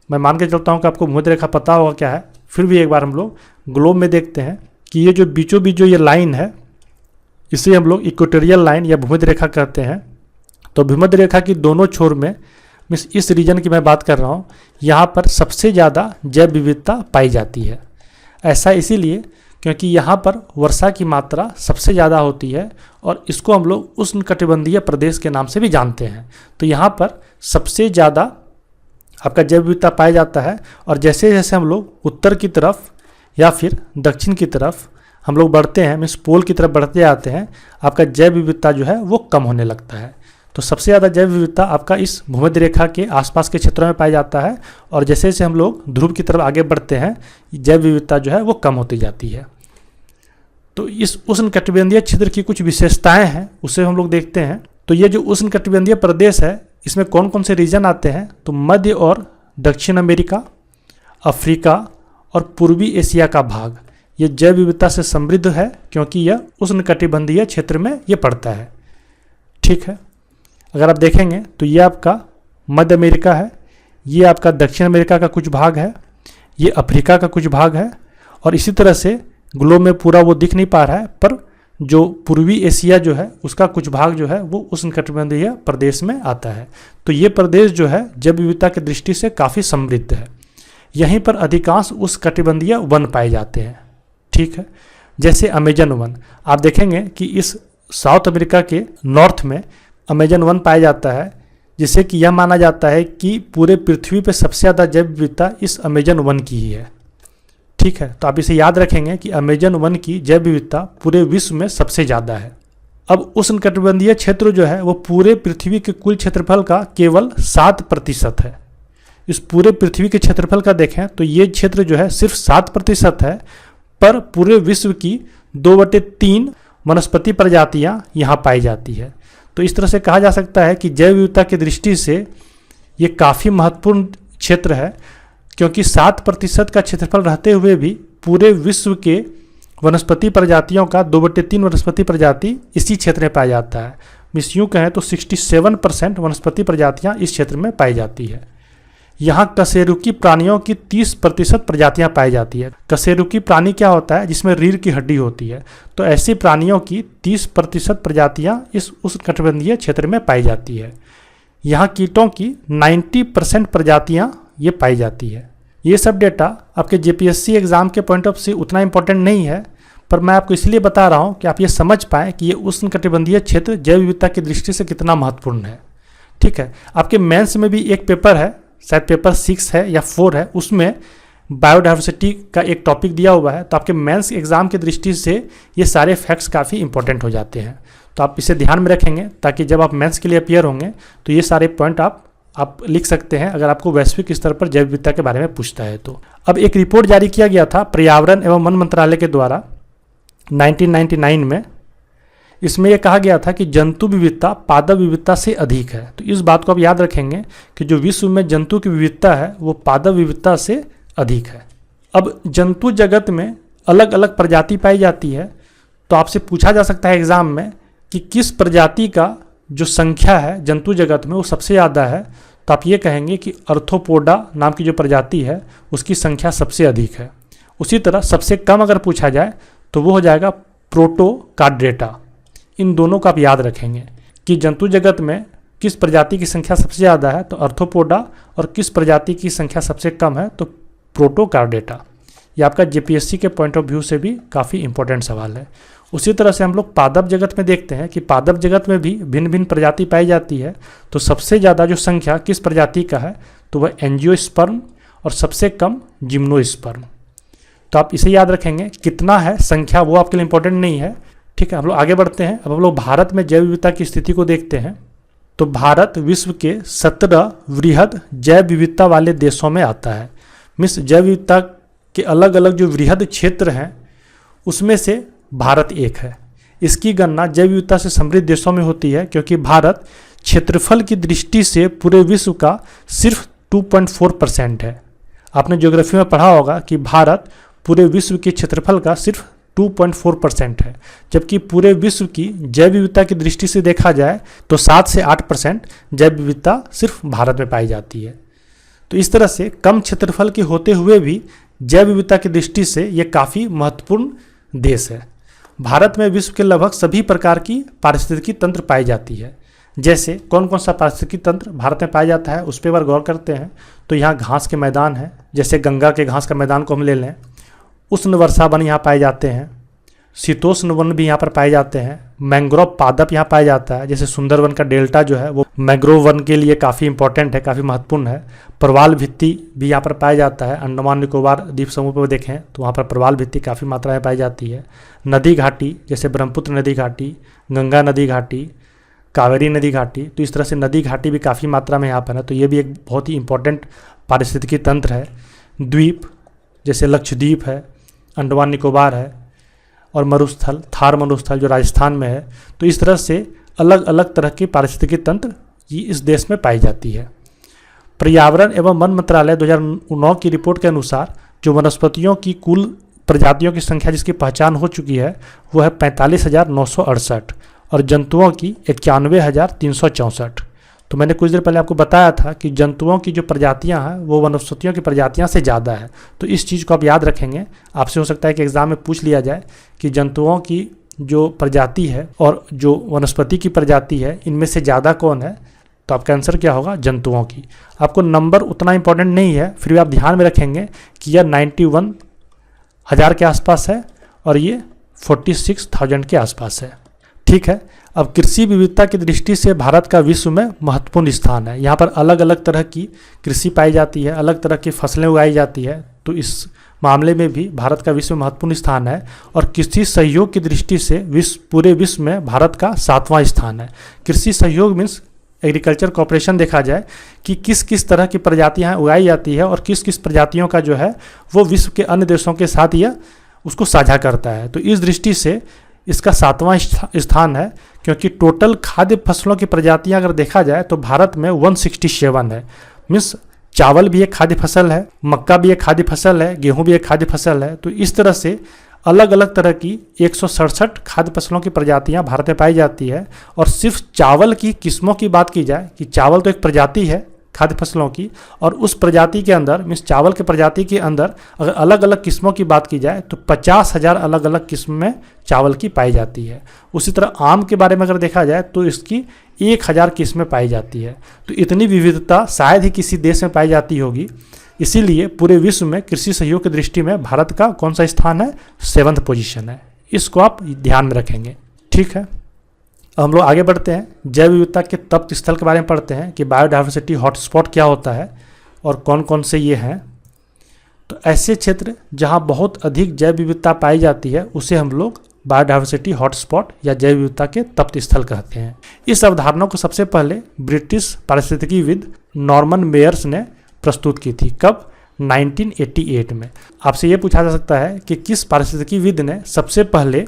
मैं मान के चलता हूँ कि आपको भूमध्य रेखा पता होगा क्या है, फिर भी एक बार हम लोग ग्लोब में देखते हैं कि ये जो बीचों बीच जो ये लाइन है इसे हम लोग इक्वेटोरियल लाइन या भूमध्य रेखा कहते हैं। तो भूमध्य रेखा की दोनों छोर में मीन्स इस रीजन की मैं बात कर रहा हूँ, यहाँ पर सबसे ज़्यादा जैव विविधता पाई जाती है। ऐसा इसीलिए क्योंकि यहाँ पर वर्षा की मात्रा सबसे ज़्यादा होती है और इसको हम लोग उष्णकटिबंधीय प्रदेश के नाम से भी जानते हैं। तो यहाँ पर सबसे ज़्यादा आपका जैव विविधता पाया जाता है। और जैसे जैसे हम लोग उत्तर की तरफ या फिर दक्षिण की तरफ हम लोग बढ़ते हैं, मीन्स पोल की तरफ बढ़ते जाते हैं, आपका जैव विविधता जो है वो कम होने लगता है। तो सबसे ज़्यादा जैव विविधता आपका इस भूमध्य रेखा के आसपास के क्षेत्रों में पाया जाता है और जैसे जैसे हम लोग ध्रुव की तरफ आगे बढ़ते हैं जैव विविधता जो है वो कम होती जाती है। तो इस उष्णकटिबंधीय क्षेत्र की कुछ विशेषताएं हैं, उसे हम लोग देखते हैं। तो ये जो उष्णकटिबंधीय प्रदेश है इसमें कौन कौन से रीजन आते हैं, तो मध्य और दक्षिण अमेरिका, अफ्रीका और पूर्वी एशिया का भाग ये जैव विविधता से समृद्ध है क्योंकि यह उष्णकटिबंधीय क्षेत्र में ये पड़ता है। ठीक है, अगर आप देखेंगे तो ये आपका मध्य अमेरिका है, ये आपका दक्षिण अमेरिका का कुछ भाग है, ये अफ्रीका का कुछ भाग है और इसी तरह से ग्लोब में पूरा वो दिख नहीं पा रहा है, पर जो पूर्वी एशिया जो है उसका कुछ भाग जो है वो उष्णकटिबंधीय प्रदेश में आता है। तो ये प्रदेश जो है जैव विविधता की दृष्टि से काफ़ी समृद्ध है। यहीं पर अधिकांश उष्णकटिबंधीय वन पाए जाते हैं। ठीक है, जैसे अमेजन वन, आप देखेंगे कि इस साउथ अमेरिका के नॉर्थ में अमेजन वन पाया जाता है, जिससे कि यह माना जाता है कि पूरे पृथ्वी पर सबसे ज़्यादा जैव विविधता इस अमेजन वन की ही है। ठीक है, तो आप इसे याद रखेंगे कि अमेजन वन की जैव विविधता पूरे विश्व में सबसे ज़्यादा है। अब उष्णकटिबंधीय क्षेत्र जो है वो पूरे पृथ्वी के कुल क्षेत्रफल का केवल 7% है। इस पूरे पृथ्वी के क्षेत्रफल का देखें तो ये क्षेत्र जो है सिर्फ 7% है, पर पूरे विश्व की 2/3 वनस्पति प्रजातियां यहाँ पाई जाती है। तो इस तरह से कहा जा सकता है कि जैव विविधता की दृष्टि से ये काफ़ी महत्वपूर्ण क्षेत्र है, क्योंकि 7% का क्षेत्रफल रहते हुए भी पूरे विश्व के वनस्पति प्रजातियों का 2/3 वनस्पति प्रजाति इसी क्षेत्र में पाया जाता है। मिस यूँ कहें तो 67% वनस्पति प्रजातियाँ इस क्षेत्र में पाई जाती है। यहाँ कशेरुकी प्राणियों की 30% प्रजातियाँ पाई जाती है। कशेरुकी प्राणी क्या होता है, जिसमें रीढ़ की हड्डी होती है। तो ऐसे प्राणियों की 30% प्रजातियाँ इस उष्णकटिबंधीय क्षेत्र में पाई जाती है। यहाँ कीटों की 90% प्रजातियाँ ये पाई जाती है। ये सब डेटा आपके जेपीएससी एग्ज़ाम के पॉइंट ऑफ से उतना इंपॉर्टेंट नहीं है, पर मैं आपको इसलिए बता रहा हूँ कि आप ये समझ पाएँ कि ये उष्णकटिबंधीय क्षेत्र जैव विविधता की दृष्टि से कितना महत्वपूर्ण है। ठीक है, आपके मेंस में भी एक पेपर है, शायद पेपर 6 है या 4 है, उसमें बायोडाइवर्सिटी का एक टॉपिक दिया हुआ है। तो आपके मेंस एग्ज़ाम की दृष्टि से ये सारे फैक्ट्स काफ़ी इंपॉर्टेंट हो जाते हैं। तो आप इसे ध्यान में रखेंगे ताकि जब आप मेंस के लिए अपियर होंगे तो ये सारे पॉइंट आप लिख सकते हैं, अगर आपको वैश्विक स्तर पर जैव विविधता के बारे में पूछता है तो। अब एक रिपोर्ट जारी किया गया था पर्यावरण एवं वन मंत्रालय के द्वारा 1999 में। इसमें यह कहा गया था कि जंतु विविधता पादप विविधता से अधिक है। तो इस बात को आप याद रखेंगे कि जो विश्व में जंतु की विविधता है वो पादप विविधता से अधिक है। अब जंतु जगत में अलग अलग प्रजाति पाई जाती है, तो आपसे पूछा जा सकता है एग्जाम में कि किस प्रजाति का जो संख्या है जंतु जगत में वो सबसे ज़्यादा है। तो आप ये कहेंगे कि अर्थोपोडा नाम की जो प्रजाति है उसकी संख्या सबसे अधिक है। उसी तरह सबसे कम अगर पूछा जाए तो वो हो जाएगा प्रोटोकार्डेटा। इन दोनों का आप याद रखेंगे कि जंतु जगत में किस प्रजाति की संख्या सबसे ज़्यादा है तो अर्थोपोडा, और किस प्रजाति की संख्या सबसे कम है तो प्रोटोकार्डेटा। ये आपका जेपीएससी के पॉइंट ऑफ व्यू से भी काफ़ी इंपॉर्टेंट सवाल है। उसी तरह से हम लोग पादप जगत में देखते हैं कि पादप जगत में भी भिन्न भिन्न प्रजाति पाई जाती है। तो सबसे ज़्यादा जो संख्या किस प्रजाति का है तो वह एंजियोस्पर्म और सबसे कम जिम्नोस्पर्म। तो आप इसे याद रखेंगे, कितना है संख्या वो आपके लिए इंपॉर्टेंट नहीं है। ठीक है, हम लोग आगे बढ़ते हैं। अब हम लोग भारत में जैव विविधता की स्थिति को देखते हैं। तो भारत विश्व के 17 वृहद जैव विविधता वाले देशों में आता है। मिस जैव विविधता के अलग अलग जो वृहद क्षेत्र हैं उसमें से भारत एक है। इसकी गणना जैव विविधता से समृद्ध देशों में होती है, क्योंकि भारत क्षेत्रफल की दृष्टि से पूरे विश्व का सिर्फ 2.4% है। आपने ज्योग्राफी में पढ़ा होगा कि भारत पूरे विश्व के क्षेत्रफल का सिर्फ 2.4% है, जबकि पूरे विश्व की जैव विविधता की दृष्टि से देखा जाए तो 7 से 8% जैव विविधता सिर्फ भारत में पाई जाती है। तो इस तरह से कम क्षेत्रफल के होते हुए भी जैव विविधता की दृष्टि से ये काफ़ी महत्वपूर्ण देश है। भारत में विश्व के लगभग सभी प्रकार की पारिस्थितिकी तंत्र पाई जाती है। जैसे कौन कौन सा पारिस्थितिकी तंत्र भारत में पाया जाता है उस पर एक बार गौर करते हैं। तो यहाँ घास के मैदान हैं, जैसे गंगा के घास का मैदान को हम ले लें, उष्ण वर्षा वन यहाँ पाए जाते हैं, शीतोष्ण वन भी यहाँ पर पाए जाते हैं, मैंग्रोव पादप यहाँ पाया जाता है, जैसे सुंदरवन का डेल्टा जो है वो मैंग्रोव वन के लिए काफ़ी इंपॉर्टेंट है, काफ़ी महत्वपूर्ण है। प्रवाल भित्ति भी यहाँ पर पाया जाता है, अंडमान निकोबार द्वीप समूह पर देखें तो वहाँ पर प्रवाल भित्ति काफ़ी मात्रा में पाई जाती है। नदी घाटी जैसे ब्रह्मपुत्र नदी घाटी, गंगा नदी घाटी, कावेरी नदी घाटी, तो इस तरह से नदी घाटी भी काफ़ी मात्रा में यहाँ पर है, तो ये भी एक बहुत ही इंपॉर्टेंट पारिस्थितिकी तंत्र है। द्वीप जैसे लक्षद्वीप है, अंडमान निकोबार है, और मरुस्थल थार मरुस्थल जो राजस्थान में है, तो इस तरह से अलग अलग तरह की पारिस्थितिकी तंत्र ये इस देश में पाई जाती है। पर्यावरण एवं वन मंत्रालय 2009 की रिपोर्ट के अनुसार जो वनस्पतियों की कुल प्रजातियों की संख्या जिसकी पहचान हो चुकी है वो है 45,968 और जंतुओं की 91,364। तो मैंने कुछ देर पहले आपको बताया था कि जंतुओं की जो प्रजातियां हैं वो वनस्पतियों की प्रजातियां से ज़्यादा है, तो इस चीज़ को आप याद रखेंगे। आपसे हो सकता है कि एग्ज़ाम में पूछ लिया जाए कि जंतुओं की जो प्रजाति है और जो वनस्पति की प्रजाति है इनमें से ज़्यादा कौन है, तो आपका आंसर क्या होगा, जंतुओं की। आपको नंबर उतना इंपॉर्टेंट नहीं है, फिर भी आप ध्यान में रखेंगे कि यह 91,000 के आसपास है और ये 46,000 के आसपास है। ठीक है, अब कृषि विविधता की दृष्टि से भारत का विश्व में महत्वपूर्ण स्थान है। यहाँ पर अलग अलग तरह की कृषि पाई जाती है, अलग तरह की फसलें उगाई जाती है, तो इस मामले में भी भारत का विश्व में महत्वपूर्ण स्थान है। और कृषि सहयोग की दृष्टि से पूरे विश्व में भारत का 7वां स्थान है। कृषि सहयोग मीन्स एग्रीकल्चर कॉपरेशन देखा जाए कि किस किस तरह की प्रजातियाँ उगाई जाती है और किस किस प्रजातियों का जो है वो विश्व के अन्य देशों के साथ यह उसको साझा करता है। तो इस दृष्टि से इसका 7वां स्थान है, क्योंकि टोटल खाद्य फसलों की प्रजातियां अगर देखा जाए तो भारत में 167 है। मीन्स चावल भी एक खाद्य फसल है, मक्का भी एक खाद्य फसल है, गेहूं भी एक खाद्य फसल है। तो इस तरह से अलग अलग तरह की 167 खाद्य फसलों की प्रजातियां भारत में पाई जाती है। और सिर्फ चावल की किस्मों की बात की जाए कि चावल तो एक प्रजाति है खाद्य फसलों की, और उस प्रजाति के अंदर मीन्स चावल के प्रजाति के अंदर अगर अलग अलग किस्मों की बात की जाए तो 50,000 अलग अलग किस्म में चावल की पाई जाती है। उसी तरह आम के बारे में अगर देखा जाए तो इसकी 1,000 किस्में पाई जाती है। तो इतनी विविधता शायद ही किसी देश में पाई जाती होगी। इसीलिए पूरे विश्व में कृषि सहयोग की दृष्टि में भारत का कौन सा स्थान है, 7th पोजीशन है। इसको आप ध्यान में रखेंगे। ठीक है, हम लोग आगे बढ़ते हैं, जैव विविधता के तप्त स्थल के बारे में पढ़ते हैं कि बायोडाइवर्सिटी हॉटस्पॉट क्या होता है और कौन कौन से ये हैं। तो ऐसे क्षेत्र जहां बहुत अधिक जैव विविधता पाई जाती है उसे हम लोग बायोडाइवर्सिटी हॉटस्पॉट या जैव विविधता के तप्त स्थल कहते हैं। इस अवधारणा को सबसे पहले ब्रिटिश पारिस्थितिकीविद नॉर्मन मेयर्स ने प्रस्तुत की थी। कब? 1988 में। आपसे ये पूछा जा सकता है कि किस पारिस्थितिकीविद ने सबसे पहले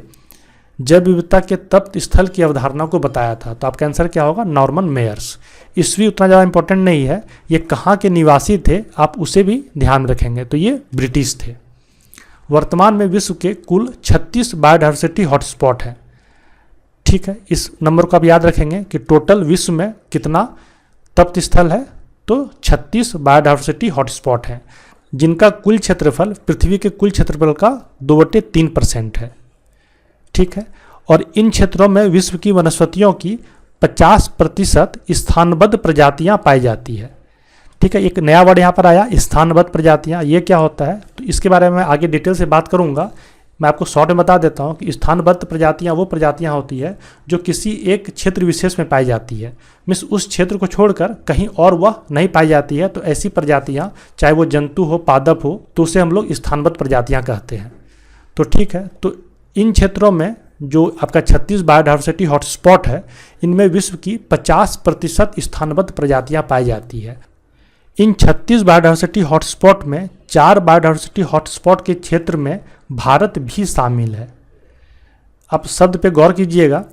जैव विविधता के तप्त स्थल की अवधारणा को बताया था, तो आपका आंसर क्या होगा, नॉर्मन मेयर्स। ईस्वी उतना ज़्यादा इंपॉर्टेंट नहीं है, ये कहाँ के निवासी थे आप उसे भी ध्यान रखेंगे, तो ये ब्रिटिश थे। वर्तमान में विश्व के कुल 36 बायोडाइवर्सिटी हॉटस्पॉट हैं। ठीक है, इस नंबर को आप याद रखेंगे कि टोटल विश्व में कितना तप्त स्थल है, तो 36 बायोडाइवर्सिटी हॉटस्पॉट हैं, जिनका कुल क्षेत्रफल पृथ्वी के कुल क्षेत्रफल का 2/3% है। ठीक है, और इन क्षेत्रों में विश्व की वनस्पतियों की 50% स्थानबद्ध प्रजातियां पाई जाती है। ठीक है, एक नया वर्ड यहाँ पर आया, स्थानबद्ध प्रजातियां। ये क्या होता है, तो इसके बारे में आगे डिटेल से बात करूंगा। मैं आपको शॉर्ट में बता देता हूँ कि स्थानबद्ध प्रजातियां वो प्रजातियां होती है जो किसी एक क्षेत्र विशेष में पाई जाती है, मीन्स उस क्षेत्र को छोड़कर कहीं और वह नहीं पाई जाती है। तो ऐसी प्रजातियां, चाहे वो जंतु हो, पादप हो, तो उसे हम लोग स्थानबद्ध प्रजातियां कहते हैं। तो ठीक है, तो इन क्षेत्रों में जो आपका 36 बायोडाइवर्सिटी हॉटस्पॉट है, इनमें विश्व की 50% स्थानबद्ध प्रजातियां पाई जाती है। इन 36 बायोडाइवर्सिटी हॉटस्पॉट में 4 बायोडाइवर्सिटी हॉटस्पॉट के क्षेत्र में भारत भी शामिल है। आप शब्द पे गौर कीजिएगा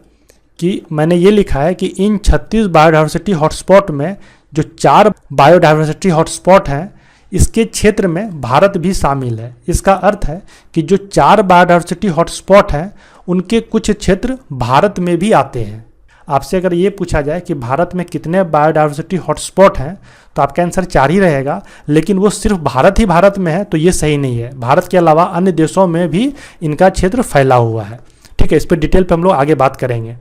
कि मैंने ये लिखा है कि इन 36 बायोडाइवर्सिटी हॉटस्पॉट में जो 4 बायोडाइवर्सिटी हॉटस्पॉट हैं, इसके क्षेत्र में भारत भी शामिल है। इसका अर्थ है कि जो 4 बायोडाइवर्सिटी हॉटस्पॉट हैं उनके कुछ क्षेत्र भारत में भी आते हैं। आपसे अगर ये पूछा जाए कि भारत में कितने बायोडाइवर्सिटी हॉटस्पॉट हैं, तो आपका आंसर 4 ही रहेगा, लेकिन वो सिर्फ भारत में है, तो ये सही नहीं है। भारत के अलावा अन्य देशों में भी इनका क्षेत्र फैला हुआ है। ठीक है, इस पर डिटेल पे हम लोग आगे बात करेंगे।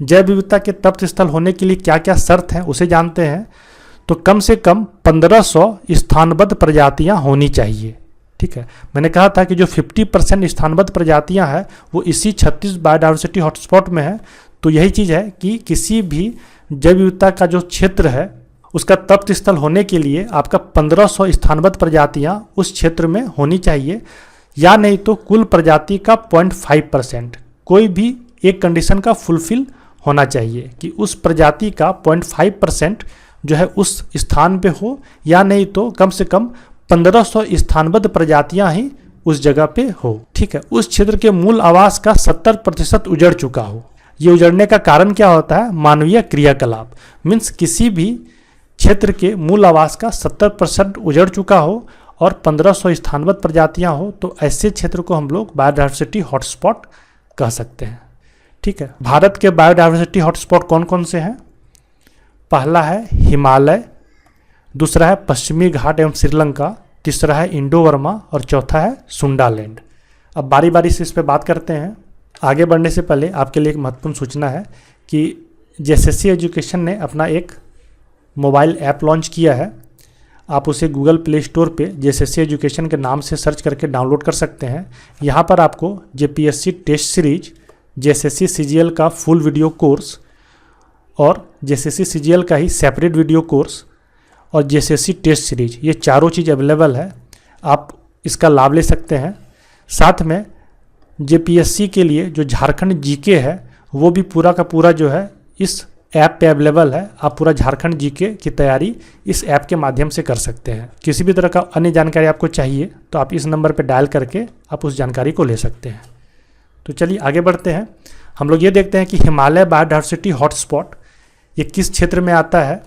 जैव विविधता के तप्त स्थल होने के लिए क्या क्या शर्त हैं उसे जानते हैं। तो कम से कम 1500 स्थानबद्ध प्रजातियां होनी चाहिए। ठीक है, मैंने कहा था कि जो 50% स्थानबद्ध प्रजातियां हैं वो इसी 36 बायोडायवर्सिटी हॉटस्पॉट में है। तो यही चीज़ है कि किसी भी जैव विविधता का जो क्षेत्र है उसका तप्त स्थल होने के लिए आपका 1500 स्थानबद्ध प्रजातियां उस क्षेत्र में होनी चाहिए, या नहीं तो कुल प्रजाति का 0.5%, कोई भी एक कंडीशन का फुलफिल होना चाहिए कि उस प्रजाति का 0.5% जो है उस स्थान पे हो, या नहीं तो कम से कम 1500 स्थानबद्ध प्रजातियां ही उस जगह पे हो। ठीक है, उस क्षेत्र के मूल आवास का 70% उजड़ चुका हो। ये उजड़ने का कारण क्या होता है? मानवीय क्रियाकलाप। मीन्स किसी भी क्षेत्र के मूल आवास का 70% उजड़ चुका हो और 1500 स्थानबद्ध प्रजातियां हो, तो ऐसे क्षेत्र को हम लोग बायोडायवर्सिटी हॉटस्पॉट कह सकते हैं। ठीक है, भारत के बायोडायवर्सिटी हॉटस्पॉट कौन कौन से हैं? पहला है हिमालय, दूसरा है पश्चिमी घाट एवं श्रीलंका, तीसरा है इंडो वर्मा और चौथा है सुंडालैंड। अब बारी बारी से इस पर बात करते हैं। आगे बढ़ने से पहले आपके लिए एक महत्वपूर्ण सूचना है कि जेएसएससी एजुकेशन ने अपना एक मोबाइल ऐप लॉन्च किया है। आप उसे गूगल प्ले स्टोर पे जेएसएससी एजुकेशन के नाम से सर्च करके डाउनलोड कर सकते हैं। यहाँ पर आपको JPSC test series, JSSC CGL का फुल वीडियो कोर्स और जेएसएससी सीजीएल का ही सेपरेट वीडियो कोर्स और जेएसएससी टेस्ट सीरीज, ये चारों चीज़ अवेलेबल है। आप इसका लाभ ले सकते हैं। साथ में जेपीएससी के लिए जो झारखंड जीके है वो भी पूरा का पूरा जो है इस ऐप पे अवेलेबल है। आप पूरा झारखंड जीके की तैयारी इस ऐप के माध्यम से कर सकते हैं। किसी भी तरह का अन्य जानकारी आपको चाहिए तो आप इस नंबर पर डायल करके आप उस जानकारी को ले सकते हैं। तो चलिए आगे बढ़ते हैं। हम लोग ये देखते हैं कि हिमालय बायोडायवर्सिटी हॉटस्पॉट ये किस क्षेत्र में आता है।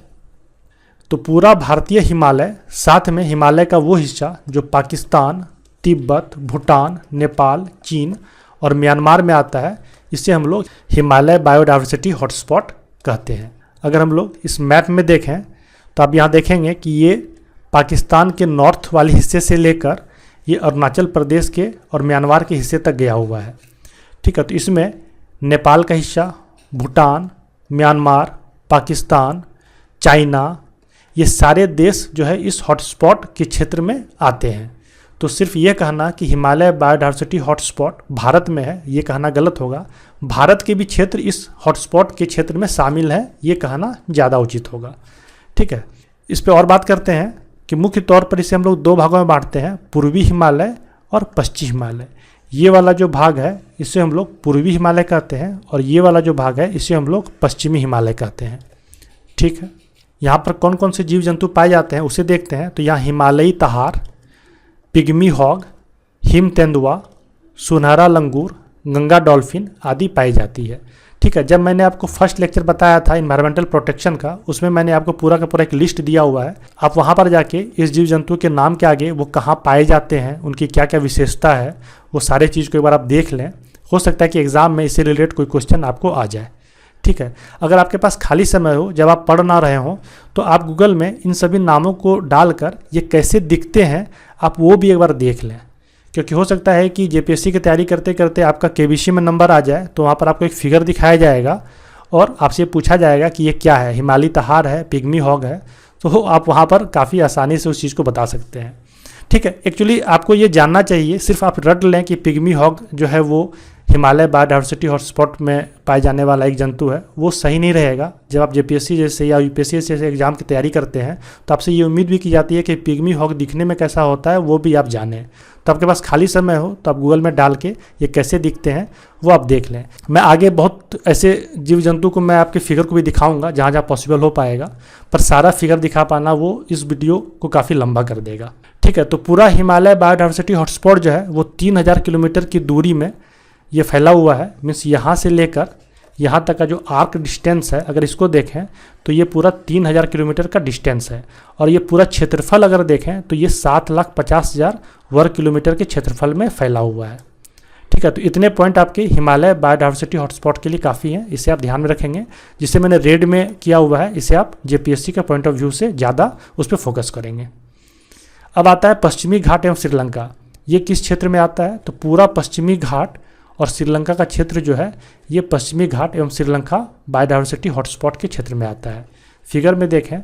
तो पूरा भारतीय हिमालय, साथ में हिमालय का वो हिस्सा जो पाकिस्तान, तिब्बत, भूटान, नेपाल, चीन और म्यांमार में आता है, इसे हम लोग हिमालय बायोडायवर्सिटी हॉटस्पॉट कहते हैं। अगर हम लोग इस मैप में देखें तो आप यहाँ देखेंगे कि ये पाकिस्तान के नॉर्थ वाले हिस्से से लेकर ये अरुणाचल प्रदेश के और म्यांमार के हिस्से तक गया हुआ है। ठीक है, तो इसमें नेपाल का हिस्सा, भूटान, म्यांमार, पाकिस्तान, चाइना, ये सारे देश जो है इस हॉटस्पॉट के क्षेत्र में आते हैं। तो सिर्फ ये कहना कि हिमालय बायोडायवर्सिटी हॉटस्पॉट भारत में है, ये कहना गलत होगा। भारत के भी क्षेत्र इस हॉटस्पॉट के क्षेत्र में शामिल है, ये कहना ज़्यादा उचित होगा। ठीक है, इस पर और बात करते हैं कि मुख्य तौर पर इसे हम लोग दो भागों में बांटते हैं, पूर्वी हिमालय और पश्चिमी हिमालय। ये वाला जो भाग है इसे हम लोग पूर्वी हिमालय कहते हैं और ये वाला जो भाग है इसे हम लोग पश्चिमी हिमालय कहते हैं। ठीक है, यहाँ पर कौन कौन से जीव जंतु पाए जाते हैं उसे देखते हैं। तो यहाँ हिमालयी तहार, पिग्मी हॉग, हिम तेंदुआ, सुनहरा लंगूर, गंगा डॉल्फिन आदि पाई जाती है। ठीक है, जब मैंने आपको फर्स्ट लेक्चर बताया था इन्वायरमेंटल प्रोटेक्शन का, उसमें मैंने आपको पूरा का पूरा एक लिस्ट दिया हुआ है। आप वहाँ पर जाके इस जीव जंतु के नाम के आगे वो कहाँ पाए जाते हैं, उनकी क्या क्या विशेषता है, वो सारे चीज़ को एक बार आप देख लें। हो सकता है कि एग्ज़ाम में इससे रिलेटेड कोई क्वेश्चन आपको आ जाए। ठीक है, अगर आपके पास खाली समय हो, जब आप पढ़ ना रहे हों, तो आप गूगल में इन सभी नामों को डालकर ये कैसे दिखते हैं आप वो भी एक बार देख लें, क्योंकि हो सकता है कि जेपीएससी की तैयारी करते करते आपका केबीसी में नंबर आ जाए तो वहाँ पर आपको एक फिगर दिखाया जाएगा और आपसे पूछा जाएगा कि ये क्या है, हिमालयी तहार है, पिग्मी हॉग है, तो आप वहाँ पर काफ़ी आसानी से उस चीज़ को बता सकते हैं। ठीक है, एक्चुअली आपको ये जानना चाहिए, सिर्फ आप रट लें कि पिग्मी हॉग जो है वो हिमालय बायोडायवर्सिटी हॉटस्पॉट में पाए जाने वाला एक जंतु है, वो सही नहीं रहेगा। जब आप जेपीएससी जैसे या यूपीएससी जैसे एग्जाम की तैयारी करते हैं तो आपसे ये उम्मीद भी की जाती है कि पिग्मी हॉग दिखने में कैसा होता है वो भी आप जानें। तो आपके पास खाली समय हो तो आप गूगल में डाल के ये कैसे दिखते हैं वो आप देख लें। मैं आगे बहुत ऐसे जीव जंतु को मैं आपके फिगर को भी दिखाऊंगा जहाँ जहाँ पॉसिबल हो पाएगा, पर सारा फिगर दिखा पाना वो इस वीडियो को काफ़ी लंबा कर देगा। ठीक है, तो पूरा हिमालय बायोडायवर्सिटी हॉटस्पॉट जो है वो 3000 किलोमीटर की दूरी में ये फैला हुआ है। मीन्स यहाँ से लेकर यहाँ तक का जो आर्क डिस्टेंस है, अगर इसको देखें तो ये पूरा 3000 किलोमीटर का डिस्टेंस है। और ये पूरा क्षेत्रफल अगर देखें तो ये 7,50,000 वर्ग किलोमीटर के क्षेत्रफल में फैला हुआ है। ठीक है, तो इतने पॉइंट आपके हिमालय बायोडायवर्सिटी हॉटस्पॉट के लिए काफ़ी हैं, इसे आप ध्यान में रखेंगे। जिसे मैंने रेड में किया हुआ है इसे आप जेपीएससी के पॉइंट ऑफ व्यू से ज़्यादा उस पर फोकस करेंगे। अब आता है पश्चिमी घाट एवं श्रीलंका। ये किस क्षेत्र में आता है? तो पूरा पश्चिमी घाट और श्रीलंका का क्षेत्र जो है ये पश्चिमी घाट एवं श्रीलंका बायोडायवर्सिटी हॉटस्पॉट के क्षेत्र में आता है। फिगर में देखें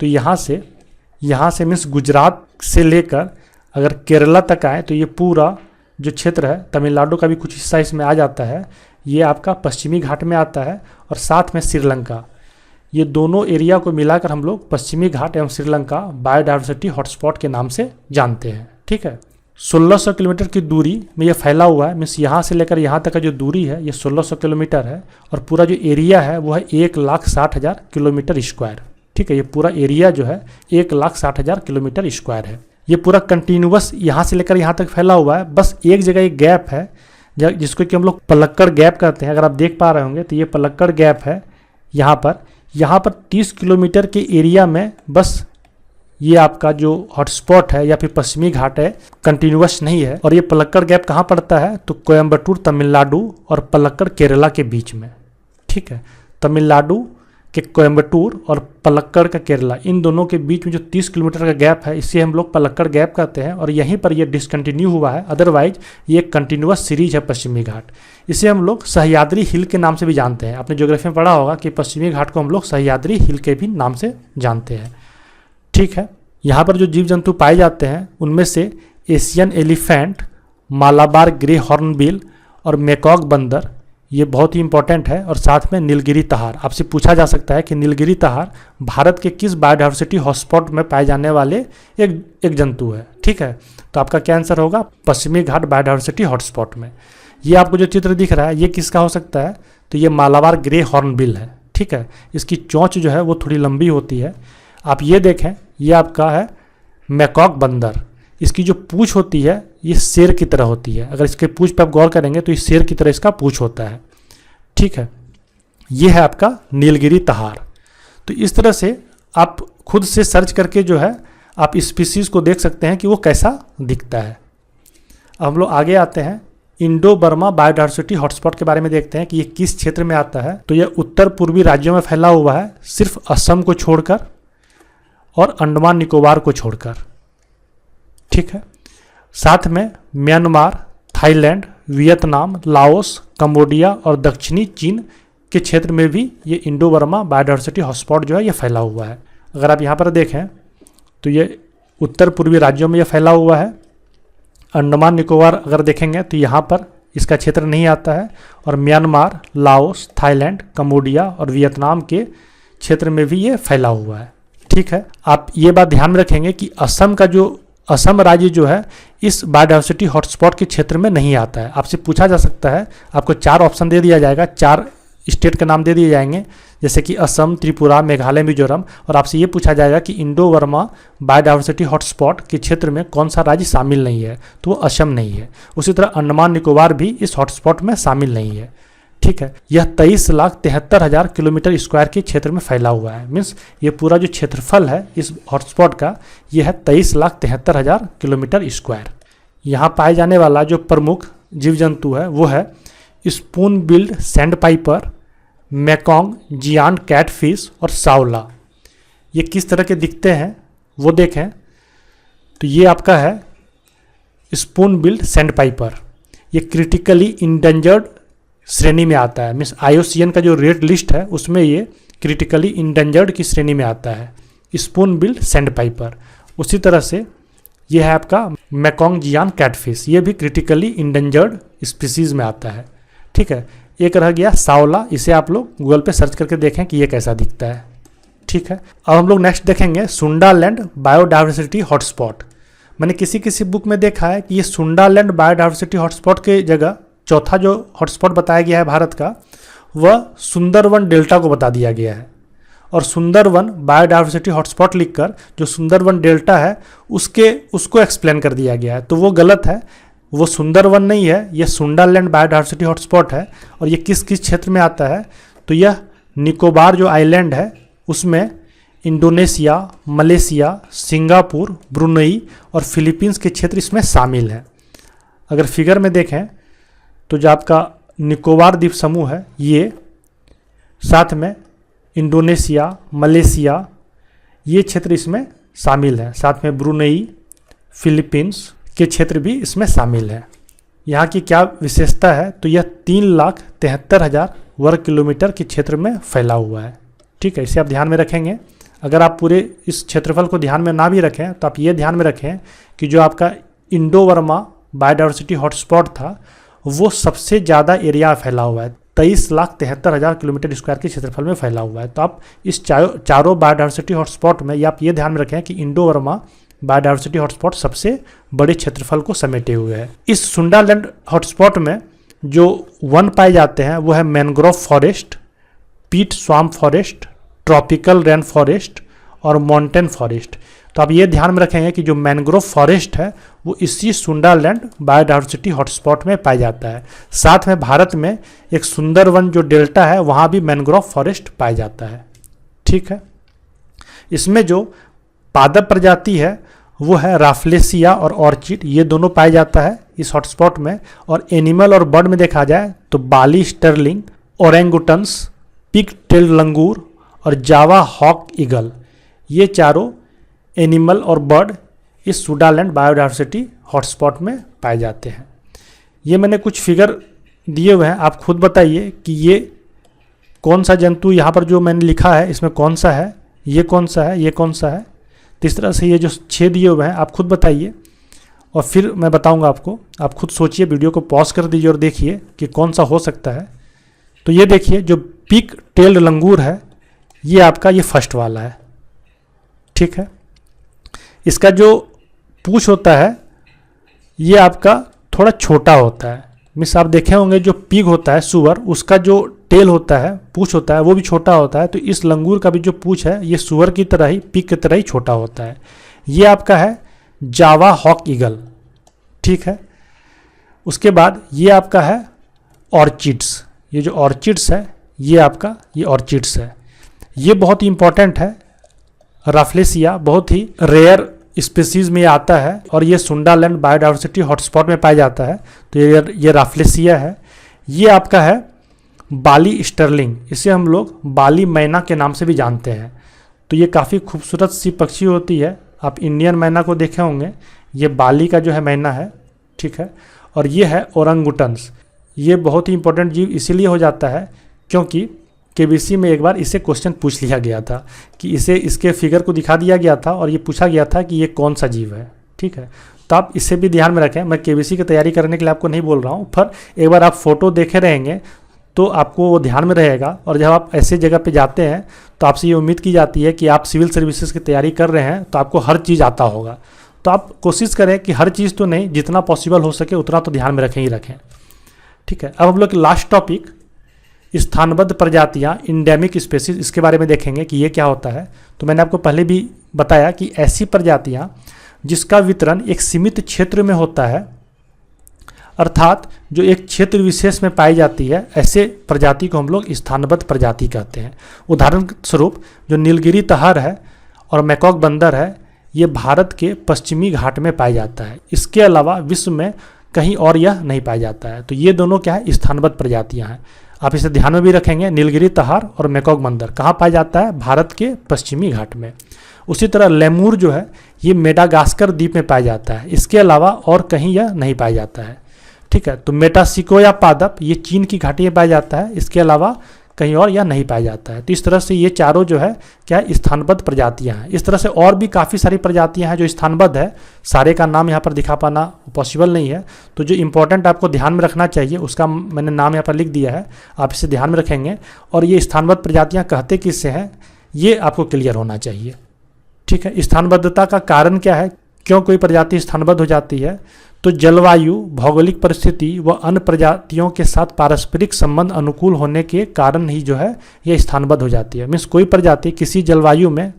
तो यहाँ से मीन्स गुजरात से लेकर अगर केरला तक आए तो ये पूरा जो क्षेत्र है, तमिलनाडु का भी कुछ हिस्सा इसमें आ जाता है, ये आपका पश्चिमी घाट में आता है, और साथ में श्रीलंका, ये दोनों एरिया को मिलाकर हम लोग पश्चिमी घाट एवं श्रीलंका बायोडाइवर्सिटी हॉटस्पॉट के नाम से जानते हैं। ठीक है, 1600 किलोमीटर की दूरी में ये फैला हुआ है, मीन्स यहाँ से लेकर यहाँ तक का जो दूरी है ये 1600 किलोमीटर है, और पूरा जो एरिया है वो है 1,60,000 किलोमीटर स्क्वायर। ठीक है, ये पूरा एरिया जो है 1,60,000 किलोमीटर स्क्वायर है। ये पूरा कंटिन्यूअस यहाँ से लेकर यहाँ तक फैला हुआ है, बस एक जगह एक गैप है जिसको कि हम लोग पलक्कड़ गैप कहते हैं। अगर आप देख पा रहे होंगे तो ये पलक्कड़ गैप है यहाँ पर 30 किलोमीटर के एरिया में बस ये आपका जो हॉटस्पॉट है या फिर पश्चिमी घाट है कंटिन्यूअस नहीं है। और ये पलक्कड़ गैप कहाँ पड़ता है, तो कोयम्बटूर तमिलनाडु और पलक्कड़ केरला के बीच में। ठीक है, तमिलनाडु के कोयम्बटूर और पलक्कड़ का केरला, इन दोनों के बीच में जो 30 किलोमीटर का गैप है इसे हम लोग पलक्कड़ गैप कहते हैं, और यहीं पर ये डिसकंटिन्यू हुआ है। अदरवाइज ये कंटिन्यूअस सीरीज है पश्चिमी घाट। इसे हम लोग सह्याद्री हिल के नाम से भी जानते हैं। आपने ज्योग्राफी में पढ़ा होगा कि पश्चिमी घाट को हम लोग सह्याद्री हिल के भी नाम से जानते हैं। ठीक है, यहाँ पर जो जीव जंतु पाए जाते हैं उनमें से Asian elephant, Malabar grey hornbill और मेकॉक बंदर, ये बहुत ही इंपॉर्टेंट है। और साथ में नीलगिरी तहार। आपसे पूछा जा सकता है कि नीलगिरी तहार भारत के किस बायोडाइवर्सिटी हॉटस्पॉट में पाए जाने वाले एक जंतु है। ठीक है, तो आपका क्या आंसर होगा, पश्चिमी घाट बायोडाइवर्सिटी हॉटस्पॉट में। ये आपको जो चित्र दिख रहा है ये किसका हो सकता है, तो ये मालाबार ग्रे हॉर्नबिल है। ठीक है, इसकी चोंच जो है वो थोड़ी लंबी होती है। आप ये देखें, ये आपका है मैकॉक बंदर। इसकी जो पूँछ होती है ये शेर की तरह होती है। अगर इसके पूँछ पर आप गौर करेंगे तो इस शेर की तरह इसका पूँछ होता है। ठीक है, ये है आपका नीलगिरी तहार। तो इस तरह से आप खुद से सर्च करके जो है आप स्पीसीज़ को देख सकते हैं कि वो कैसा दिखता है। अब हम लोग आगे आते हैं, इंडो बर्मा बायोडाइवर्सिटी हॉटस्पॉट के बारे में देखते हैं कि ये किस क्षेत्र में आता है। तो यह उत्तर पूर्वी राज्यों में फैला हुआ है, सिर्फ असम को छोड़कर और अंडमान निकोबार को छोड़कर। ठीक है, साथ में Myanmar, Thailand, Vietnam, Laos, Cambodia और दक्षिणी चीन के क्षेत्र में भी ये इंडो बर्मा बायोडाइवर्सिटी हॉटस्पॉट जो है ये फैला हुआ है। अगर आप यहाँ पर देखें तो ये उत्तर पूर्वी राज्यों में ये फैला हुआ है। अंडमान निकोबार अगर देखेंगे तो यहाँ पर इसका क्षेत्र नहीं आता है, और म्यांमार, लाओस, थाईलैंड, कंबोडिया और वियतनाम के क्षेत्र में भी ये फैला हुआ है। ठीक है, आप ये बात ध्यान में रखेंगे कि असम राज्य जो है इस बायोडाइवर्सिटी हॉटस्पॉट के क्षेत्र में नहीं आता है। आपसे पूछा जा सकता है, आपको 4 ऑप्शन दे दिया जाएगा, 4 स्टेट का नाम दे दिए जाएंगे, जैसे कि असम, त्रिपुरा, मेघालय, मिजोरम, और आपसे ये पूछा जाएगा कि इंडो बर्मा बायोडाइवर्सिटी हॉटस्पॉट के क्षेत्र में कौन सा राज्य शामिल नहीं है, तो वो असम नहीं है। उसी तरह अंडमान निकोबार भी इस हॉटस्पॉट में शामिल नहीं है। ठीक है, यह 23,73,000 किलोमीटर स्क्वायर के क्षेत्र में फैला हुआ है। मीन्स ये पूरा जो क्षेत्रफल है इस हॉटस्पॉट का ये है 23,73,000 किलोमीटर स्क्वायर। यहाँ पाए जाने वाला जो प्रमुख जीव जंतु है वो है spoon billed sandpiper, Mekong giant catfish और सावला। ये किस तरह के दिखते हैं वो देखें तो ये आपका है स्पून बिल्ड सैंड पाइपर। ये क्रिटिकली इंडेंजर्ड श्रेणी में आता है। मीन्स IUCN का जो रेड लिस्ट है उसमें ये क्रिटिकली इंडेंजर्ड की श्रेणी में आता है, स्पून बिल्ड सैंड पाइपर। उसी तरह से ये है आपका मैकोंग जियान कैटफिश, ये भी क्रिटिकली इंडेंजर्ड स्पीसीज़ में आता है। ठीक है, एक रह गया सावला, इसे आप लोग गूगल पे सर्च करके देखें कि ये कैसा दिखता है। ठीक है, अब हम लोग नेक्स्ट देखेंगे सुंडालैंड बायोडाइवर्सिटी हॉटस्पॉट। मैंने किसी बुक में देखा है कि ये सुंडालैंड बायोडाइवर्सिटी हॉटस्पॉट के जगह चौथा जो हॉटस्पॉट बताया गया है भारत का वह सुंदरवन डेल्टा को बता दिया गया है, और सुंदरवन बायोडाइवर्सिटी हॉटस्पॉट लिखकर जो सुंदरवन डेल्टा है उसको एक्सप्लेन कर दिया गया है। तो वो गलत है, वो सुंदरवन नहीं है, यह सुंडालैंड बायोडाइवर्सिटी हॉटस्पॉट है। और ये किस किस क्षेत्र में आता है, तो यह निकोबार जो आइलैंड है उसमें इंडोनेशिया, मलेशिया, सिंगापुर, ब्रुनई और फिलीपींस के क्षेत्र इसमें शामिल हैं। अगर फिगर में देखें तो जो आपका निकोबार द्वीप समूह है ये, साथ में इंडोनेशिया, मलेशिया, ये क्षेत्र इसमें शामिल है। साथ में ब्रुनई, फिलीपींस के क्षेत्र भी इसमें शामिल है। यहाँ की क्या विशेषता है, तो यह 3,73,000 वर्ग किलोमीटर के क्षेत्र में फैला हुआ है। ठीक है, इसे आप ध्यान में रखेंगे। अगर आप पूरे इस क्षेत्रफल को ध्यान में ना भी रखें तो आप ये ध्यान में रखें कि जो आपका इंडो बर्मा बायोडाइवर्सिटी हॉटस्पॉट था वो सबसे ज़्यादा एरिया फैला हुआ है, 23,73,000 किलोमीटर स्क्वायर के क्षेत्रफल में फैला हुआ है। तो आप इस चारों बायोडाइवर्सिटी हॉटस्पॉट में या आप ये ध्यान में रखें कि इंडो बर्मा बायोडाइवर्सिटी हॉटस्पॉट सबसे बड़े क्षेत्रफल को समेटे हुए है। इस सुंडालैंड हॉटस्पॉट में जो वन पाए जाते हैं वो है मैनग्रोव फॉरेस्ट, पीट swamp forest, tropical rain forest और माउंटेन फॉरेस्ट। तो आप ये ध्यान में रखेंगे कि जो मैनग्रोव फॉरेस्ट है वो इसी सुंडालैंड बायोडाइवर्सिटी हॉटस्पॉट में पाया जाता है। साथ में भारत में एक सुंदरवन जो डेल्टा है वहाँ भी मैनग्रोव फॉरेस्ट पाया जाता है। ठीक है, इसमें जो पादप प्रजाति है वो है राफ्लेसिया और ऑर्चिड, ये दोनों पाया जाता है इस हॉटस्पॉट में। और एनिमल और बर्ड में देखा जाए तो बाली स्टर्लिंग, ओरेंगुटन्स, पिग टेल्ड लंगूर और जावा हॉक ईगल, ये चारों एनिमल और बर्ड इस सुंडालैंड बायोडाइवर्सिटी हॉटस्पॉट में पाए जाते हैं। ये मैंने कुछ फिगर दिए हुए हैं, आप खुद बताइए कि ये कौन सा जंतु यहाँ पर जो मैंने लिखा है इसमें कौन सा है, ये कौन सा है, ये कौन सा है। तो इस तरह से ये जो 6 दिए हुए हैं आप खुद बताइए और फिर मैं बताऊंगा आपको। आप खुद सोचिए, वीडियो को पॉज कर दीजिए और देखिए कि कौन सा हो सकता है। तो ये देखिए जो पिग टेल्ड लंगूर है ये आपका ये फर्स्ट वाला है। ठीक है, इसका जो पूंछ होता है ये आपका थोड़ा छोटा होता है। मिस आप देखे होंगे जो पिग होता है सुअर, उसका जो टेल होता है, पूंछ होता है, वो भी छोटा होता है। तो इस लंगूर का भी जो पूंछ है ये सुअर की तरह ही, पिग की तरह ही छोटा होता है। ये आपका है जावा हॉक ईगल। ठीक है, उसके बाद ये आपका है ऑर्चिड्स। ये जो ऑर्चिड्स है ये आपका ये ऑर्चिड्स है, ये बहुत ही इंपॉर्टेंट है। राफ्लेसिया बहुत ही रेयर स्पीसीज में आता है और ये सुंडालैंड बायोडाइवर्सिटी हॉटस्पॉट में पाया जाता है। तो ये राफ्लेसिया है। ये आपका है बाली स्टर्लिंग, इसे हम लोग बाली मैना के नाम से भी जानते हैं। तो ये काफ़ी खूबसूरत सी पक्षी होती है। आप इंडियन मैना को देखे होंगे, ये बाली का जो है मैना है। ठीक है, और ये है ओरंगुटन्स। ये बहुत ही इंपॉर्टेंट जीव इसीलिए हो जाता है क्योंकि केबीसी में एक बार इसे क्वेश्चन पूछ लिया गया था कि इसे इसके फिगर को दिखा दिया गया था और ये पूछा गया था कि ये कौन सा जीव है। ठीक है, तो आप इसे भी ध्यान में रखें। मैं केबीसी की तैयारी करने के लिए आपको नहीं बोल रहा हूँ, पर एक बार आप फोटो देखे रहेंगे तो आपको वो ध्यान में रहेगा। और जब आप ऐसे जगह पे जाते हैं तो आपसे ये उम्मीद की जाती है कि आप सिविल सर्विसेज की तैयारी कर रहे हैं तो आपको हर चीज़ आता होगा। तो आप कोशिश करें कि हर चीज़ तो नहीं, जितना पॉसिबल हो सके उतना तो ध्यान में रखें ही रखें। ठीक है, अब हम लोग लास्ट टॉपिक स्थानबद्ध प्रजातियां, इंडेमिक स्पेसीज, इसके बारे में देखेंगे कि ये क्या होता है। तो मैंने आपको पहले भी बताया कि ऐसी प्रजातियां जिसका वितरण एक सीमित क्षेत्र में होता है, अर्थात जो एक क्षेत्र विशेष में पाई जाती है, ऐसे प्रजाति को हम लोग स्थानबद्ध प्रजाति कहते हैं। उदाहरण स्वरूप जो नीलगिरी तहर है और मैकॉक बंदर है, ये भारत के पश्चिमी घाट में पाया जाता है। इसके अलावा विश्व में कहीं और यह नहीं पाया जाता है। तो ये दोनों क्या है, स्थानबद्ध प्रजातियां हैं। आप इसे ध्यान में भी रखेंगे। नीलगिरी तहार और मैकॉक बंदर कहाँ पाया जाता है, भारत के पश्चिमी घाट में। उसी तरह लेमूर जो है ये मेडागास्कर द्वीप में पाया जाता है, इसके अलावा और कहीं यह नहीं पाया जाता है। ठीक है, तो मेटासिकोया पादप ये चीन की घाटी में पाया जाता है, इसके अलावा कहीं और यह नहीं पाया जाता है। तो इस तरह से ये चारों जो है क्या है, स्थानबद्ध प्रजातियां हैं। इस तरह से और भी काफ़ी सारी प्रजातियां हैं जो स्थानबद्ध है, सारे का नाम यहाँ पर दिखा पाना पॉसिबल नहीं है। तो जो इंपॉर्टेंट आपको ध्यान में रखना चाहिए उसका मैंने नाम यहाँ पर लिख दिया है, आप इसे ध्यान में रखेंगे। और ये स्थानबद्ध प्रजातियाँ कहते किससे हैं ये आपको क्लियर होना चाहिए। ठीक है, स्थानबद्धता का कारण क्या है, क्यों कोई प्रजाति स्थानबद्ध हो जाती है। तो जलवायु, भौगोलिक परिस्थिति व अन्य प्रजातियों के साथ पारस्परिक संबंध अनुकूल होने के कारण ही जो है ये स्थानबद्ध हो जाती है। मीन्स कोई प्रजाति किसी जलवायु में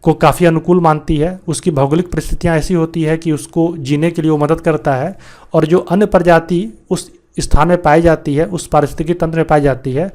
को काफ़ी अनुकूल मानती है, उसकी भौगोलिक परिस्थितियाँ ऐसी होती है कि उसको जीने के लिए वो मदद करता है, और जो अन्य प्रजाति उस स्थान में पाई जाती है, उस पारिस्थितिकी तंत्र में पाई जाती है,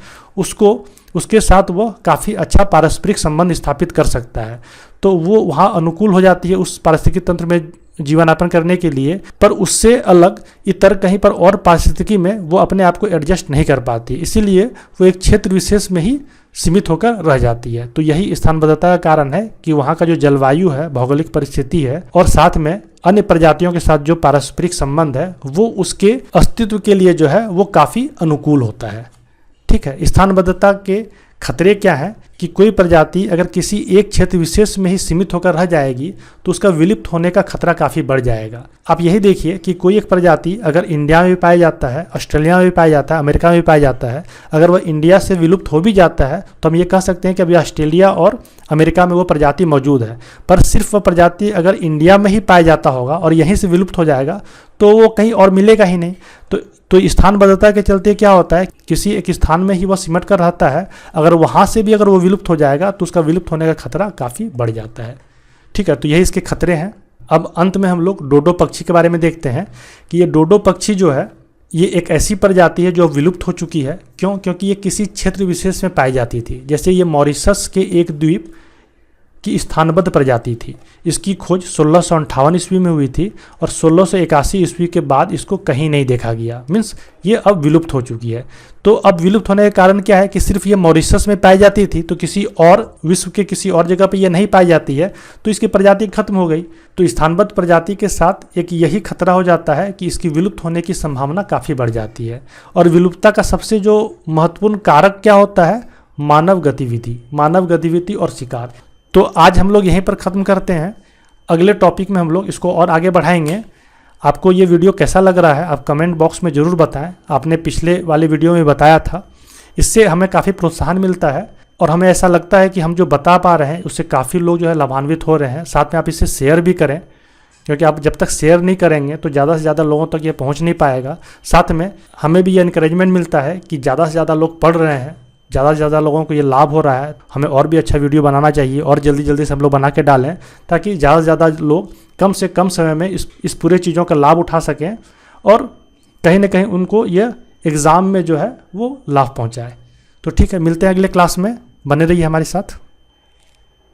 उसके साथ वो काफ़ी अच्छा पारस्परिक संबंध स्थापित कर सकता है। तो वो वहाँ अनुकूल हो जाती है उस पारिस्थितिकी तंत्र में जीवन यापन करने के लिए, पर उससे अलग इतर कहीं पर और पारिस्थितिकी में वो अपने आप को एडजस्ट नहीं कर पाती, इसीलिए वो एक क्षेत्र विशेष में ही सीमित होकर रह जाती है। तो यही स्थानबद्धता का कारण है कि वहाँ का जो जलवायु है, भौगोलिक परिस्थिति है, और साथ में अन्य प्रजातियों के साथ जो पारस्परिक संबंध है वो उसके अस्तित्व के लिए जो है वो काफ़ी अनुकूल होता है। ठीक है, स्थानबद्धता के खतरे क्या है कि कोई प्रजाति अगर किसी एक क्षेत्र विशेष में ही सीमित होकर रह जाएगी तो उसका विलुप्त होने का खतरा काफ़ी बढ़ जाएगा। आप यही देखिए कि कोई एक प्रजाति अगर इंडिया में भी पाया जाता है, ऑस्ट्रेलिया में भी पाया जाता है, अमेरिका में भी पाया जाता है, अगर वह इंडिया से विलुप्त हो भी जाता है तो हम ये कह सकते हैं कि अभी ऑस्ट्रेलिया और अमेरिका में वो प्रजाति मौजूद है। पर सिर्फ वह प्रजाति अगर इंडिया में ही पाया जाता होगा और यहीं से विलुप्त हो जाएगा तो वो कहीं और मिलेगा ही नहीं। तो स्थान बदलता के चलते क्या होता है, किसी एक स्थान में ही वह सिमट कर रहता है, अगर वहाँ से भी अगर वो विलुप्त हो जाएगा तो उसका विलुप्त होने का खतरा काफ़ी बढ़ जाता है। ठीक है, तो यही इसके खतरे हैं। अब अंत में हम लोग डोडो पक्षी के बारे में देखते हैं कि ये डोडो पक्षी जो है ये एक ऐसी प्रजाति है जो विलुप्त हो चुकी है। क्यों? क्योंकि ये किसी क्षेत्र विशेष में पाई जाती थी। जैसे ये मॉरिशस के एक द्वीप की स्थानबद्ध प्रजाति थी। इसकी खोज 1658 ईस्वी में हुई थी और 1681 ईस्वी के बाद इसको कहीं नहीं देखा गया। मीन्स ये अब विलुप्त हो चुकी है। तो अब विलुप्त होने का कारण क्या है कि सिर्फ ये मॉरिशस में पाई जाती थी, तो किसी और विश्व के किसी और जगह पे ये नहीं पाई जाती है तो इसकी प्रजाति खत्म हो गई। तो स्थानबद्ध प्रजाति के साथ एक यही खतरा हो जाता है कि इसकी विलुप्त होने की संभावना काफ़ी बढ़ जाती है। और विलुप्तता का सबसे जो महत्वपूर्ण कारक क्या होता है? मानव गतिविधि और शिकार। तो आज हम लोग यहीं पर ख़त्म करते हैं। अगले टॉपिक में हम लोग इसको और आगे बढ़ाएंगे। आपको ये वीडियो कैसा लग रहा है आप कमेंट बॉक्स में ज़रूर बताएं। आपने पिछले वाले वीडियो में बताया था, इससे हमें काफ़ी प्रोत्साहन मिलता है और हमें ऐसा लगता है कि हम जो बता पा रहे हैं उससे काफ़ी लोग जो है लाभान्वित हो रहे हैं। साथ में आप इसे शेयर भी करें, क्योंकि आप जब तक शेयर नहीं करेंगे तो ज़्यादा से ज़्यादा लोगों तक ये पहुँच नहीं पाएगा। साथ में हमें भी ये इनकरेजमेंट मिलता है कि ज़्यादा से ज़्यादा लोग पढ़ रहे हैं, ज़्यादा से ज़्यादा लोगों को ये लाभ हो रहा है। हमें और भी अच्छा वीडियो बनाना चाहिए और जल्दी से हम लोग बना के डालें ताकि ज़्यादा से ज़्यादा लोग कम से कम समय में इस पूरे चीज़ों का लाभ उठा सकें और कहीं ना कहीं उनको ये एग्ज़ाम में जो है वो लाभ पहुंचाए। तो ठीक है, मिलते हैं अगले क्लास में, बने रहिए हमारे साथ।